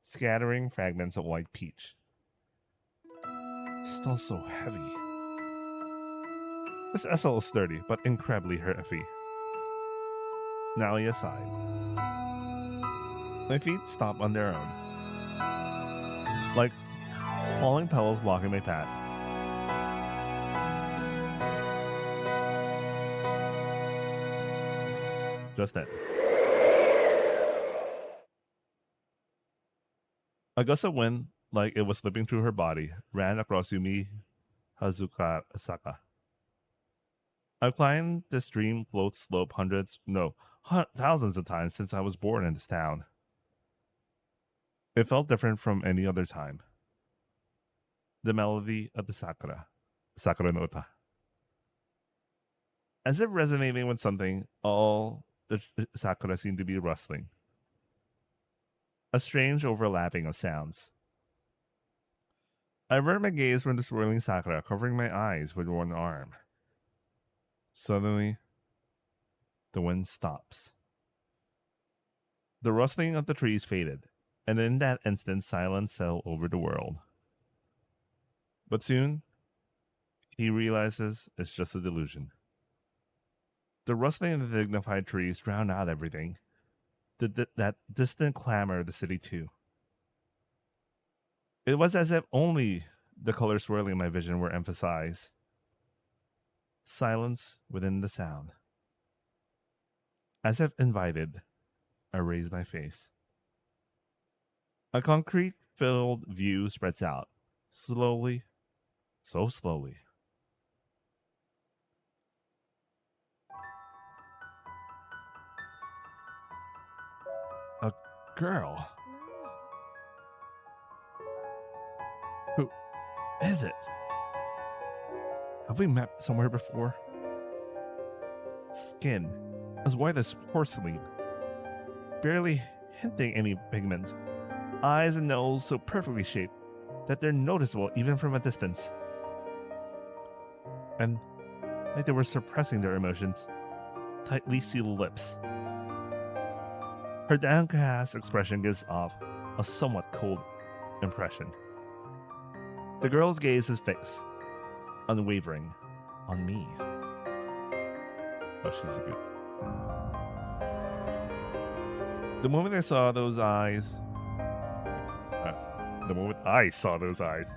scattering fragments of white peach. Still so heavy. This easel is sturdy, but incredibly heavy. Nalia sighed. My feet stop on their own, like falling pebbles blocking my path. Just then, a gust of wind, like it was slipping through her body, ran across Yumi Hazukasaka. I've climbed this stream float slope thousands of times since I was born in this town. It felt different from any other time. The melody of the sakura no uta. As if resonating with something, all the sakura seemed to be rustling. A strange overlapping of sounds. I averted my gaze from the swirling sakura, covering my eyes with one arm. Suddenly, the wind stops. The rustling of the trees faded, and in that instant silence fell over the world. But soon, he realizes it's just a delusion. The rustling of the dignified trees drowned out everything. That distant clamor of the city too. It was as if only the colors swirling in my vision were emphasized. Silence within the sound. As if invited, I raised my face. A concrete-filled view spreads out, slowly, so slowly. A girl. Who is it? Have we met somewhere before? Skin as white as porcelain, barely hinting any pigment. Eyes and nose so perfectly shaped that they're noticeable even from a distance. And like they were suppressing their emotions, tightly sealed lips. Her downcast expression gives off a somewhat cold impression. The girl's gaze is fixed, unwavering on me. Oh, she's good. The moment I saw those eyes, the moment I saw those eyes,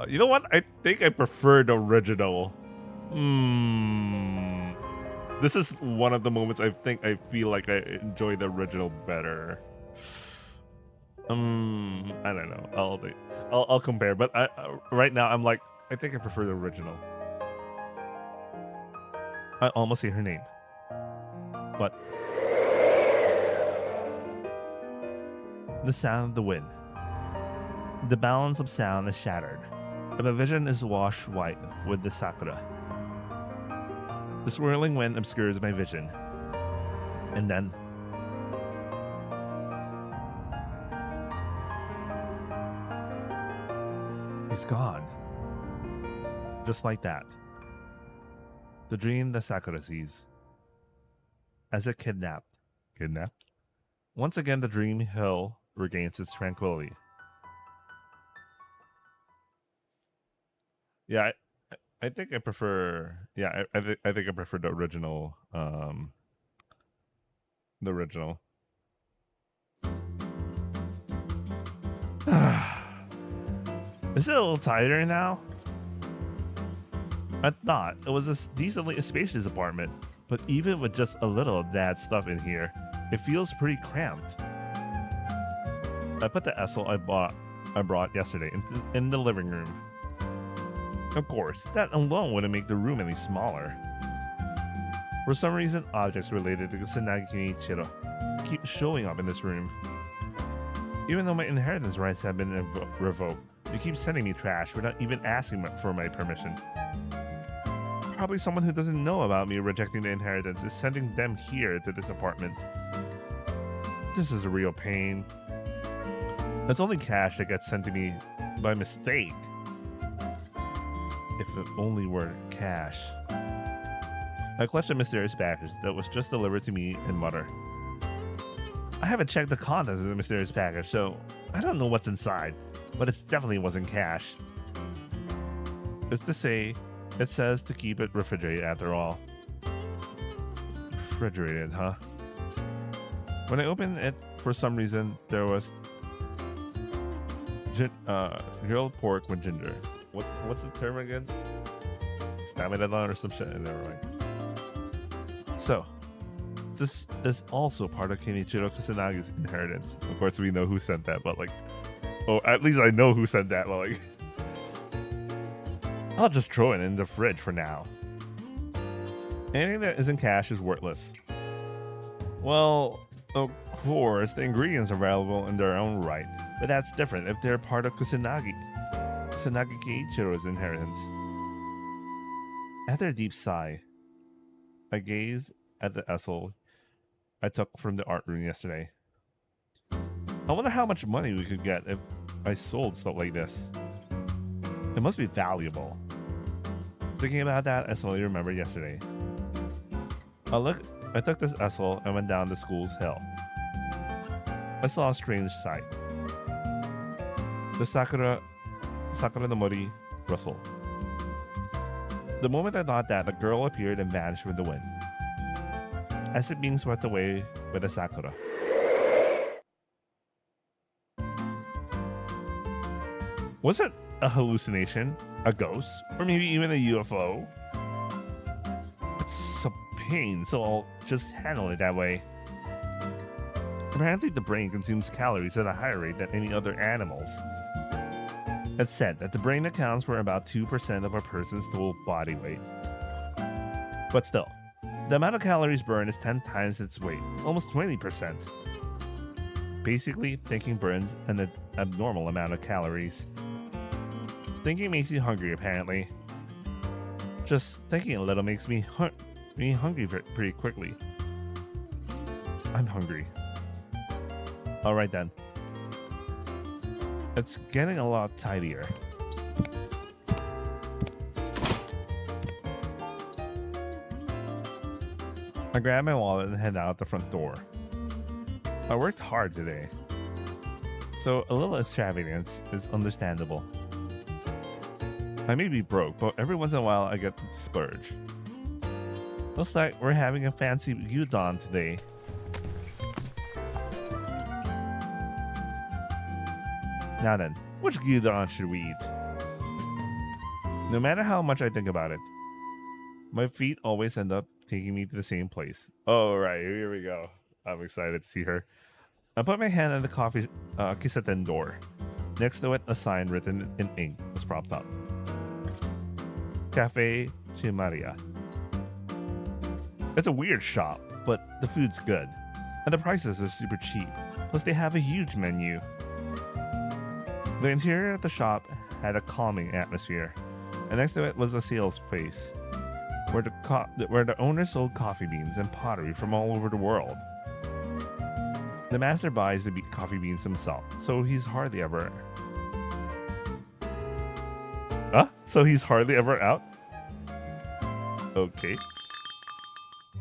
you know what? I think I prefer the original. This is one of the moments I think I feel like I enjoy the original better. I don't know. I'll compare, but right now I'm like, I think I prefer the original. I almost say her name, but the sound of the wind. The balance of sound is shattered, and my vision is washed white with the sakura. The swirling wind obscures my vision, and then he's gone. Just like that. The dream that Sakura sees. As it kidnapped. Once again, the dream hill regains its tranquility. Yeah, I think I prefer. Yeah, I think I prefer the original. The original. Is it a little tighter now? I thought it was a decently spacious apartment, but even with just a little of that stuff in here, it feels pretty cramped. I put the Essel I brought yesterday in the living room. Of course, that alone wouldn't make the room any smaller. For some reason, objects related to Kusanagi Kenichiro keep showing up in this room. Even though my inheritance rights have been revoked, they keep sending me trash without even asking for my permission. Probably someone who doesn't know about me rejecting the inheritance is sending them here to this apartment. This is a real pain. It's only cash that gets sent to me by mistake. If it only were cash. I clutched a mysterious package that was just delivered to me and Mother. I haven't checked the contents of the mysterious package, so I don't know what's inside, but it definitely wasn't cash. It's to say, it says to keep it refrigerated after all. Refrigerated, huh? When I opened it, for some reason, there was grilled pork with ginger. What's the term again? Stamina or some shit? Never mind. So, this is also part of Kenichiro Kusanagi's inheritance. Of course, we know who sent that, but like, oh, at least I know who sent that. But like, I'll just throw it in the fridge for now. Anything that isn't cash is worthless. Well, of course, the ingredients are valuable in their own right, but that's different if they're part of Kusanagi Keiichiro's inheritance. After a deep sigh, I gaze at the Essel I took from the art room yesterday. I wonder how much money we could get if I sold stuff like this. It must be valuable. Thinking about that, I suddenly remembered yesterday. I took this Essel and went down the school's hill. I saw a strange sight. The Sakura no Mori rustled. The moment I thought that, a girl appeared and vanished with the wind, as if being swept away by the sakura. Was it a hallucination, a ghost, or maybe even a UFO? It's a pain, so I'll just handle it that way. Apparently the brain consumes calories at a higher rate than any other animals. It's said that the brain accounts for about 2% of a person's total body weight. But still, the amount of calories burned is 10 times its weight, almost 20%. Basically, thinking burns an abnormal amount of calories. Thinking makes you hungry, apparently. Just thinking a little makes me hungry pretty quickly. I'm hungry. Alright then. It's getting a lot tidier. I grab my wallet and head out the front door. I worked hard today, so a little extravagance is understandable. I may be broke, but every once in a while I get to splurge. Looks like we're having a fancy gyudon today. Now then, which gyudon should we eat? No matter how much I think about it, my feet always end up taking me to the same place. Oh, right, here we go. I'm excited to see her. I put my hand on the coffee kisaten door. Next to it, a sign written in ink was propped up. Cafe Chimaria. It's a weird shop, but the food's good. And the prices are super cheap. Plus they have a huge menu. The interior of the shop had a calming atmosphere. And next to it was a sales place where the owner sold coffee beans and pottery from all over the world. The master buys the coffee beans himself, so he's hardly ever... So he's hardly ever out? Okay.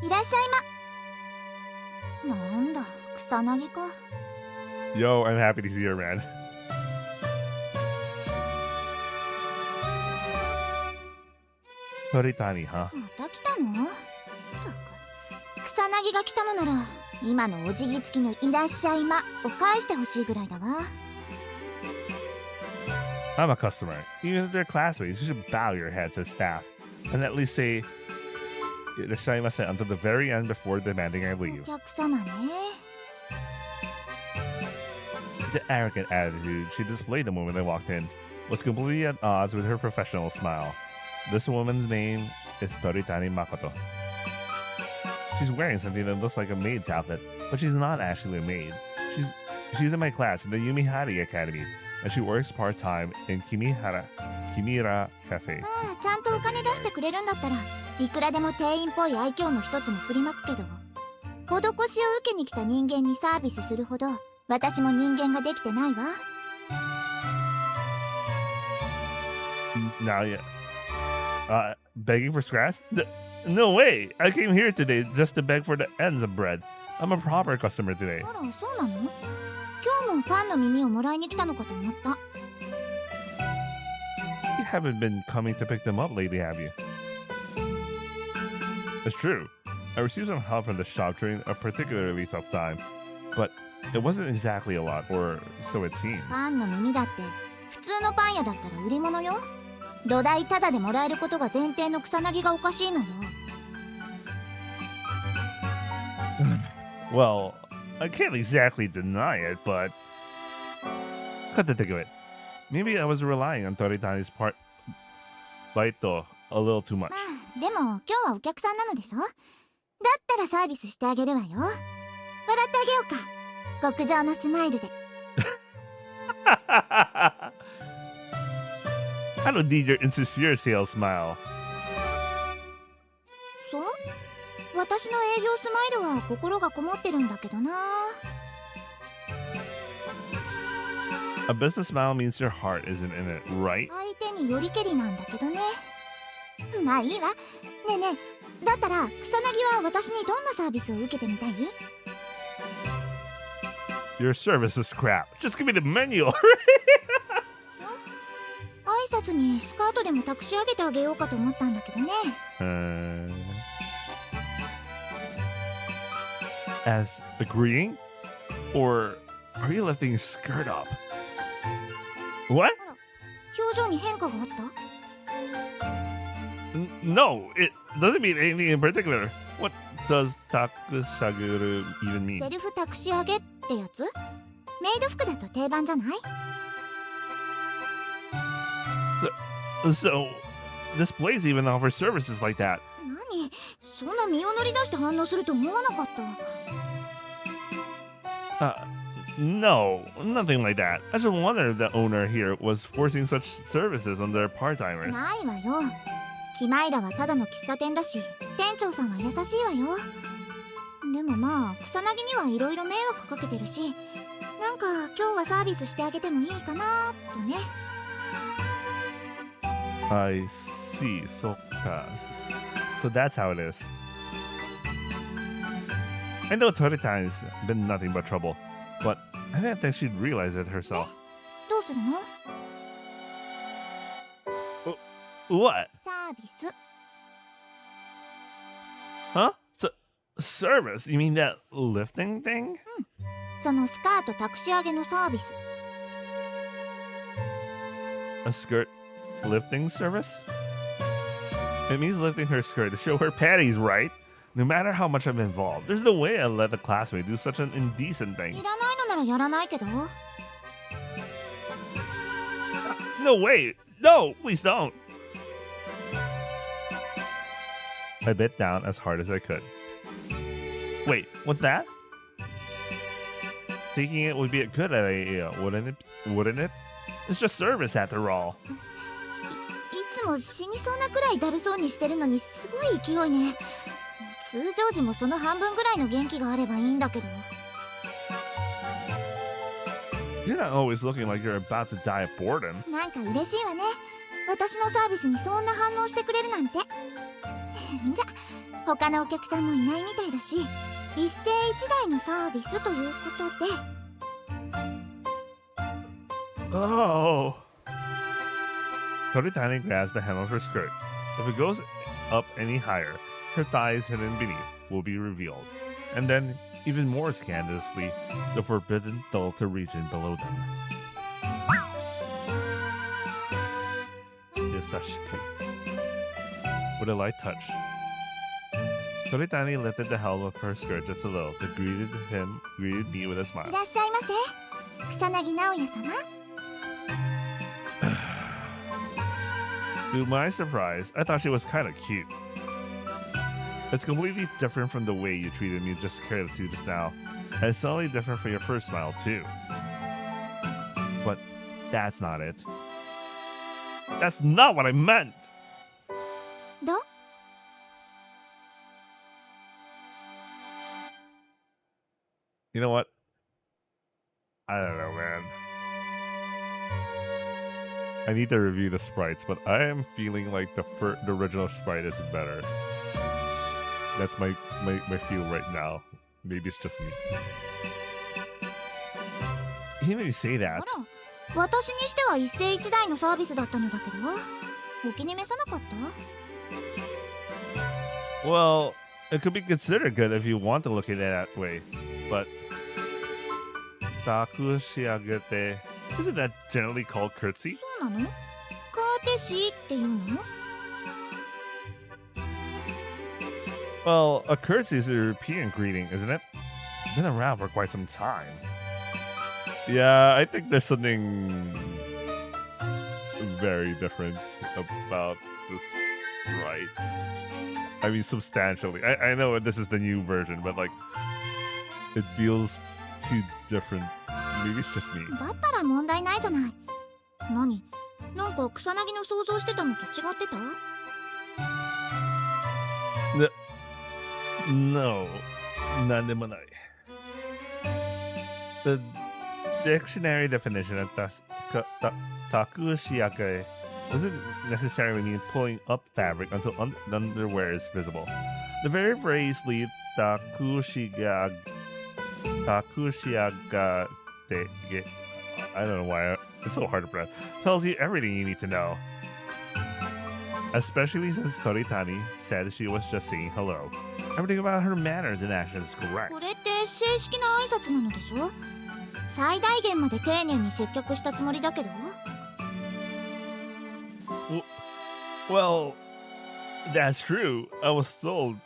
いらっしゃいま。なんだ、草薙か。Yo, I'm happy to see her, man. Toritani, huh? また来たの？草薙が来たのなら、今のお辞儀付きのいらっしゃいまを返してほしいぐらいだわ。I'm a customer. Even if they're classmates, you should bow your heads as staff. And at least say, いらっしゃいませ until the very end before demanding I お leave. 客様ね。The arrogant attitude she displayed the moment I walked in was completely at odds with her professional smile. This woman's name is Toritani Makoto. She's wearing something that looks like a maid's outfit, but she's not actually a maid. She's in my class in the Yumihari Academy, and she works part-time in Kimira Cafe. まあ、ちゃんとお金出してくれるんだったらいくらでも店員っぽい愛嬌の一つも振りまくけど、施しを受けに来た人間にサービスするほど私も人間ができてないわ。Now, yeah. Begging for scraps? No way! I came here today just to beg for the ends of bread. I'm a proper customer today. あら、そうなの？今日もパンの耳をもらいに来たのかと思った。You haven't been coming to pick them up lately, have you? It's true. I received some help from the shop during a particularly tough time, but it wasn't exactly a lot, or so it seems. パンの耳だって普通のパン屋だったら売り物よ。土台タダでもらえることが前提の草薙がおかしいのよ。Well, I can't exactly deny it, but... Cut the thick of it. Maybe I was relying on Toritani's baito a little too much. まあ、でも今日はお客さんなのでしょ？だったらサービスしてあげるわよ。笑ってあげようか。極上のスマイルで。I don't need your insincere sales smile. そう？私の営業スマイルは心がこもってるんだけどな。A business smile means your heart isn't in it, right? 相手によりけりなんだけどね。まあいいわ。ねえねえ、だったら草薙は私にどんなサービスを受けてみたい？ Your service is crap. Just give me the menu. 挨拶にスカートでも託し上げてあげようかと思ったんだけどね。As agreeing? Or are you lifting your skirt up? What? あら、表情に変化があった？ No, it doesn't mean anything in particular. What does takushaguru even mean? セルフ託し上げってやつ？メイド服だと定番じゃない？ So, this place even offers services like that. 何？そんな身を乗り出して反応すると思わなかった。No, nothing like that. I just wondered if the owner here was forcing such services on their part-timers. ないわよ。キマイラはただの喫茶店だし、店長さんは優しいわよ。でもまあ、草薙にはいろいろ迷惑かけてるし、なんか今日はサービスしてあげてもいいかなとね。I see. So that's how it is. I know Toritani's been nothing but trouble, but I didn't think she'd realize it herself. どうするの？ What? サービス。 Huh? Service? You mean that lifting thing? そのスカート託し上げのサービス。 A skirt lifting service? It means lifting her skirt to show her panties, right? No matter how much I'm involved, there's no way I'd let a classmate do such an indecent い thing. らないのならやらないけど。 No, wait! No! Please don't! I bit down as hard as I could. Wait, what's that? Thinking it would be a good idea, wouldn't it? It's just service after all. いつも死にそうなくらいだるそうにしてるのにすごい勢いね。通常時もその半分ぐらいの元気があればいいんだけど。 You're not always looking like you're about to die of boredom. なんか嬉しいわね。私のサービスにそんな反応してくれるなんて。じゃ、他のお客さんもいないみたいだし、一世一代のサービスということで。 Oh. Toritani grabs the hem of her skirt. If it goes up any higher, her thighs hidden beneath will be revealed. And then, even more scandalously, the forbidden delta region below them. Yasashiki. With a light touch. Toritani lifted the hem of her skirt just a little, but greeted me with a い smile. らっしゃいませ。草薙直也様。 To my surprise, I thought she was kind of cute. It's completely different from the way you treated me just carelessly just now, and it's totally different from your first smile too. But that's not it. That's not what I meant! どう？ You know what? I don't know, man. I need to review the sprites, but I am feeling like the original sprite is better. That's my feel right now. Maybe it's just me. Even if you say あ that, ら、私にしては一世一代のサービスだったのだけど、お気に召さなかった？ well, it could be considered good if you want to look at it that way, but takushiagete, isn't that generally called curtsy? そうなの？カーテシーっていうの？ Well, a curtsy is a European greeting, isn't it? It's been around for quite some time. Yeah, I think there's something very different about this sprite. I mean, substantially. I know this is the new version, but like, it feels too different. Maybe it's just me. だったら問題ないじゃない。何？なんか草薙の想像してたのと違ってた？ No, nandemonai. The dictionary definition of takushiake doesn't necessarily mean pulling up fabric until underwear is visible. The very phrase lead takushiagate. I don't know why it's so hard to pronounce. Tells you everything you need to know. Especially since Toritani said she was just saying hello. Everything about her manners and actions is correct. これって正式な挨拶なのでしょ？最大限まで丁寧に接客したつもりだけど。 Well, that's true. I was told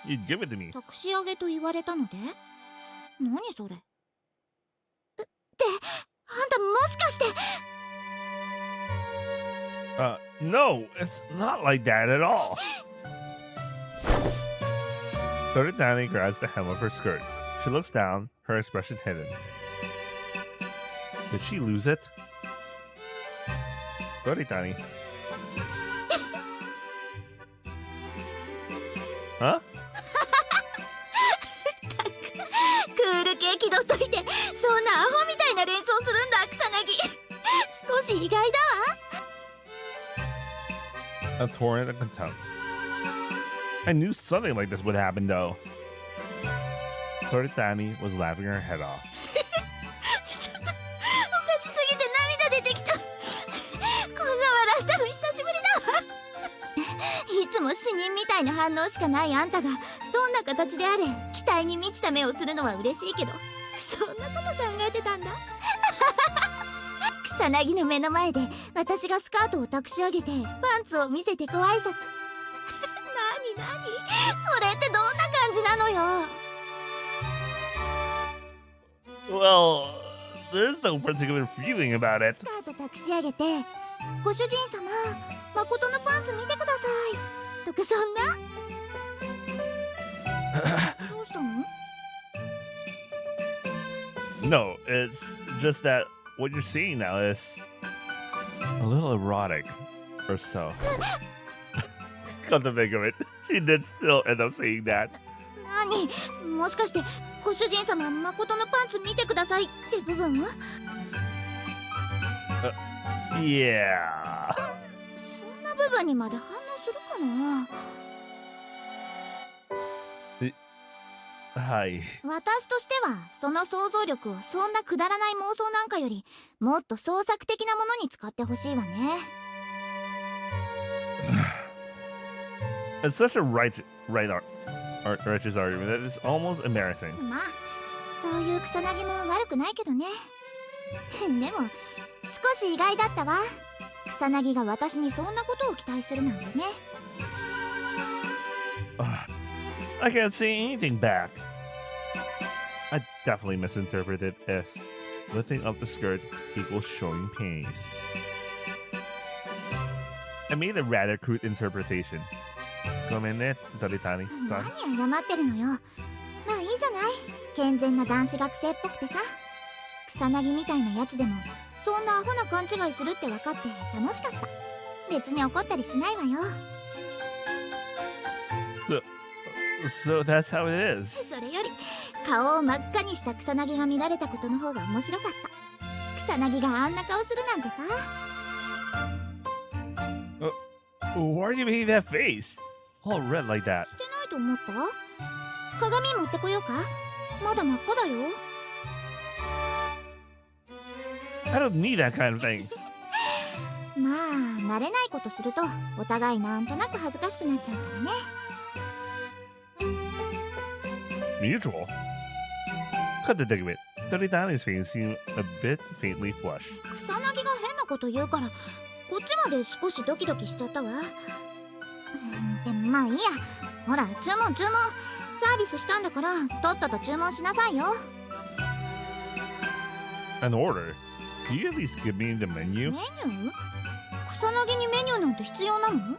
you'd give it to me. 託し上げと言われたので？何それ？って、あんたもしかして？ No, it's not like that at all. Toritani grabs the hem of her skirt. She looks down, her expression hidden. Did she lose it? Toritani. Huh? クール系気取っといて、そんなアホみたいな連想するんだ、草薙。少し意外だわ。 A torrent of contempt. I knew something like this would happen, though. Toritani was laughing her head off. ちょっとおかしすぎて涙出てきた。こんな笑ったの久しぶりだわ。いつも死人みたいな反応しかないあんたがどんな形であれ期待に満ちた目をするのは嬉しいけど、そんなこと考えてたんだ。草薙の目の前で私がスカートを託し上げてパンツを見せてご挨拶。なにそれってどんな感じなのよ。Well, there's no particular feeling about it. スカート託し上げて、ご主人様、誠のパンツ見てくださいとか、そんな。どうしたの？ No, it's just that what you're seeing now is a little erotic, or so. Come to think of it, she did still end up saying that. 何？もしかしてご主人様、誠のパンツ見てくださいって部分は？ Yeah. そんな部分にまで反応するかな？はい。私としてはその想像力をそんなくだらない妄想なんかよりもっと創作的なものに使ってほしいわね。It's such a righteous argument that it's almost embarrassing. まあそういう草薙も悪くないけどね。でも少し意外だったわ。草薙が私にそんなことを期待するなんてね。I can't say anything back. I definitely misinterpreted as lifting up the skirt equals showing panties. I made a rather crude interpretation. ごめんね、Toritaniさん。何謝ってるのよ。まあいいじゃない。健全な男子学生っぽくてさ。草薙みたいなやつでもそんなアホな勘違いするって分かって楽しかった。別に怒ったりしないわよ。So that's how it is. それより顔を真っ赤にした草薙が見られたことの方が面白かった。草薙があんな顔するなんてさ。Why are you making that face? All red like that. してないと思った？鏡持ってこようか？まだ真っ赤だよ。I don't need that kind of thing. まあ慣れないことするとお互いなんとなく恥ずかしくなっちゃうからね。Mutual? Cut the dig of it. Toritani's face seemed a bit faintly flushed. 草薙が変なこと言うからこっちまで少しドキドキしちゃったわ。でもまあいいや。ほら注文サービスしたんだからとっとと注文しなさいよ。 An order? Do you at least give me the menu? メニュー？草薙にメニューなんて必要なの？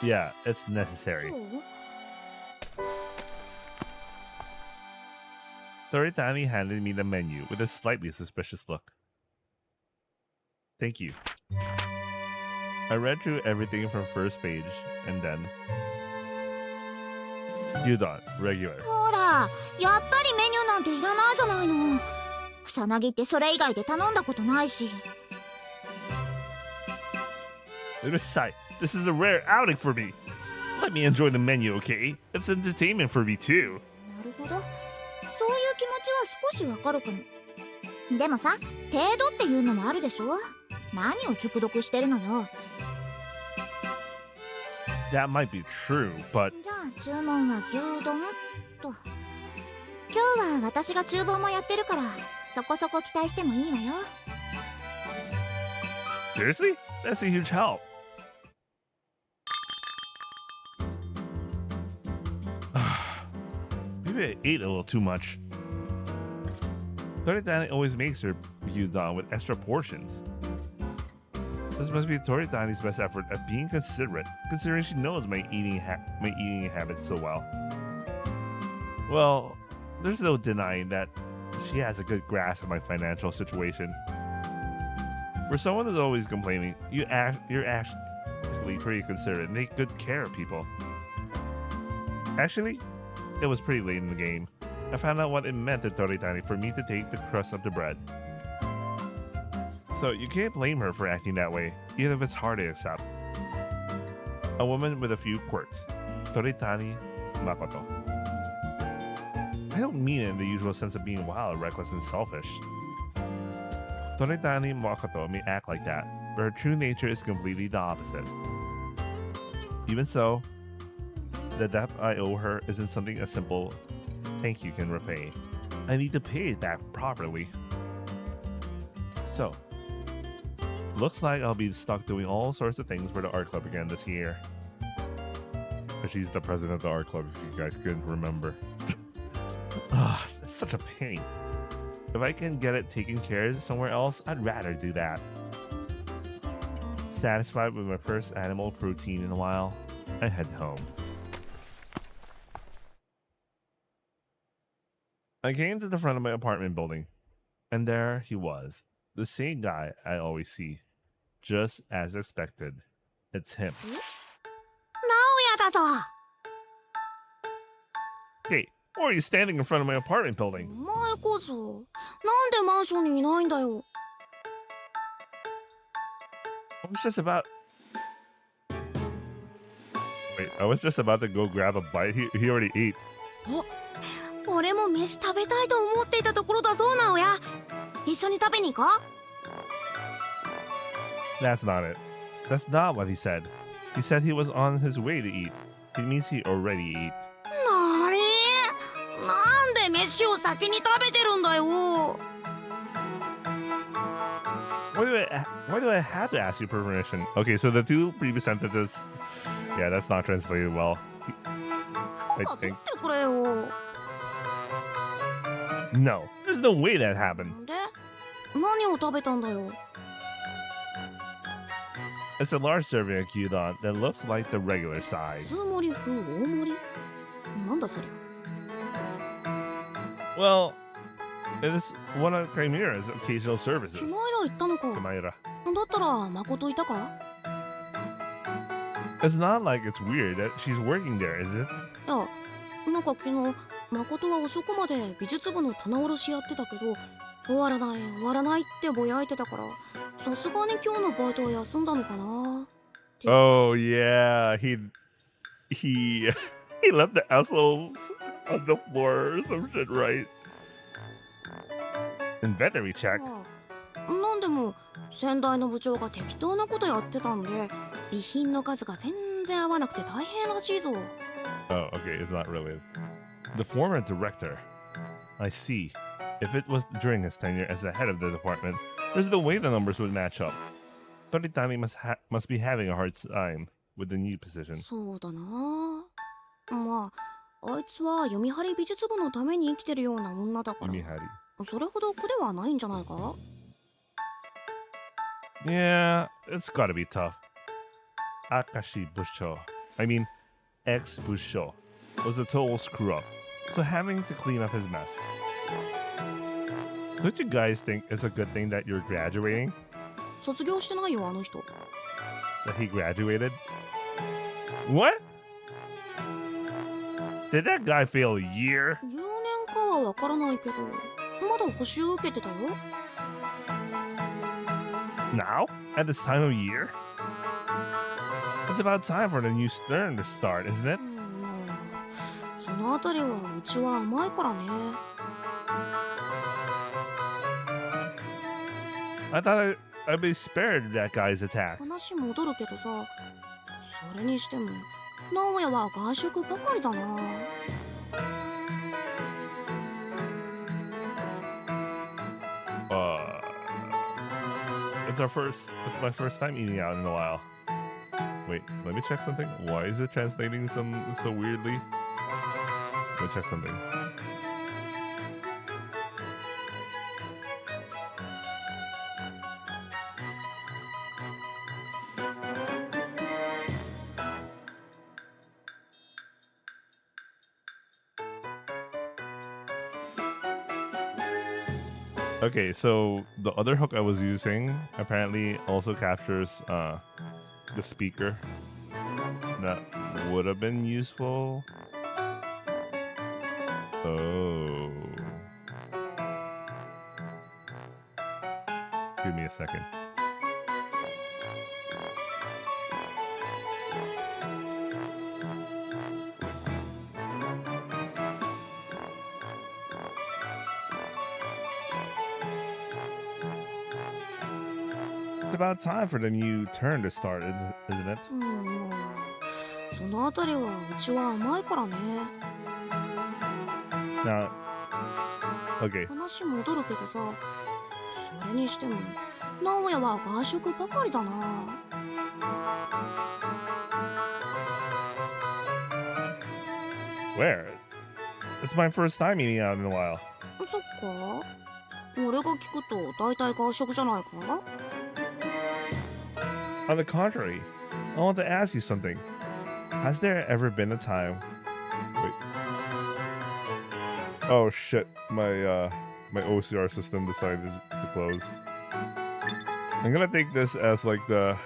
Yeah, it's necessary. そう？ Toritani handed me the menu with a slightly suspicious look. Thank you. I read through everything from first page and then... Udon, regular. ほらやっぱりメニューなんていらないじゃないの。草薙ってそれ以外で頼んだことないし。 Besides, this is a rare outing for me. Let me enjoy the menu, okay? It's entertainment for me too. なるほど。そういう気持ちは少しわかるかも。でもさ、程度っていうのもあるでしょ。何を熟読してるのよ。That might be true, but... じゃあ注文は牛丼と。今日は私が厨房もやってるからそこそこ期待してもいいわよ。 Seriously? That's a huge help. Maybe I ate a little too much. Toritani always makes her udon with extra portions. This must be Toritani's best effort at being considerate, considering she knows my eating habits so well. Well, there's no denying that she has a good grasp of my financial situation. For someone who's always complaining, you're actually pretty considerate and take good care of people. Actually, it was pretty late in the game. I found out what it meant to Toritani for me to take the crust of the bread. So you can't blame her for acting that way, even if it's hard to accept. A woman with a few quirks. Toritani Makoto. I don't mean it in the usual sense of being wild, reckless, and selfish. Toritani Makoto may act like that, but her true nature is completely the opposite. Even so, the debt I owe her isn't something a simple thank you can repay. I need to pay it back properly. So, looks like I'll be stuck doing all sorts of things for the art club again this year. She's the president of the art club, if you guys could remember. It's such a pain. If I can get it taken care of somewhere else, I'd rather do that. Satisfied with my first animal protein in a while, I head home. I came to the front of my apartment building, and there he was, the same guy I always see, just as expected. It's him. 直哉だぞ Hey, why are you standing in front of my apartment お building? 前こそなんでマンションにいないんだよ I was just about... Wait, I was just about to go grab a bite. He already ate. 俺も飯食べたいと思っていたところだぞ直哉一緒に食べに行こう That's not it. That's not what he said. He said he was on his way to eat. It means he already ate. なになんで飯を先に食べてるんだよ Why do I have to ask you permission? Okay, so the two previous sentences... Yeah, that's not translated well. 許可取ってくれよ No, there's no way that な happened. んで何を食べたんだよ It's a large serving of gyudon that looks like the regular size. 普通盛り風大盛りなんだそれ Well, it is one of Chimera's occasional services. キマイラ行ったのか Chimera. だったら誠いたか It's not like it's weird that she's working there, is it? いやなんか昨日誠は遅くまで美術部の棚卸しやってたけど終わらない終わらないってぼやいてたからさすがに今日のバイトは休んだのかな Oh yeah, he left the assholes on the floor or some shit, right? Inventory check. なんでも先代の部長が適当なことやってたんで備品の数が全然合わなくて大変らしいぞ Oh, okay, it's not related. The former director. I see. If it was during his tenure as the head of the department, there's no way the numbers would match up. Toritani must be having a hard time with the new position. そうだなまああいつは読み張り美術部のために生きてるような女だから Yumihari. それほど苦ではないんじゃないか Yeah, it's gotta be tough. Akashi Busho, I mean, ex-Busho, was a total screw-up, so having to clean up his mess. Don't you guys think it's a good thing that you're graduating? 卒業してないよあの人 That he graduated? What? Did that guy fail a year? 10年かはわからないけどまだ補習受けてたよ Now? At this time of year? It's about time for the new term to start, isn't it? まあそのあたりはうちは甘いからね I thought I'd be spared that guy's attack. 話戻るけどさそれにしても直哉は外食ばかりだな It's my first time eating out in a while. Wait, let me check something. Why is it translating so weirdly? Let me check something. Okay, so the other hook I was using apparently also captures the speaker. That would have been useful. Oh. Give me a second. about time for the new turn to start, isn't it? まあそのあたりはうちは甘いからね。 Now, okay. 話戻るけどさ、それにしても直哉は外食ばかりだな。 Where? It's my first time eating out in a while. そっか。俺が聞くと大体外食じゃないか。 On the contrary, I want to ask you something. Has there ever been a time... Wait. Oh shit, my OCR system decided to close. I'm gonna take this as like the...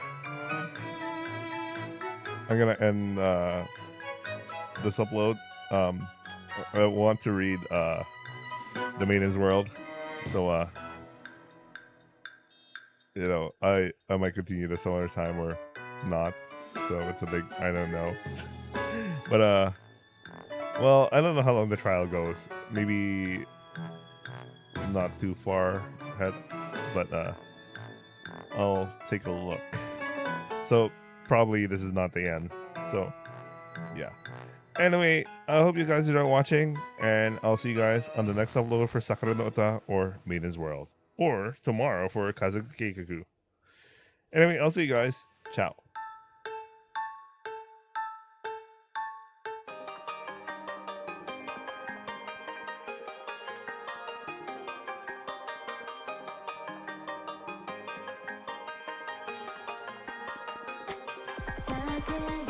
I'm gonna end this upload. I want to read the Maiden's World, so you know, I might continue this some other time or not. So it's a big I don't know. But well, I don't know how long the trial goes. Maybe not too far ahead, but I'll take a look. So probably this is not the end. So yeah. Anyway, I hope you guys enjoy watching, and I'll see you guys on the next upload for Sakura no Uta or Maiden's World, or tomorrow for Kazaku Keikaku. Anyway, I'll see you guys. Ciao. Sakura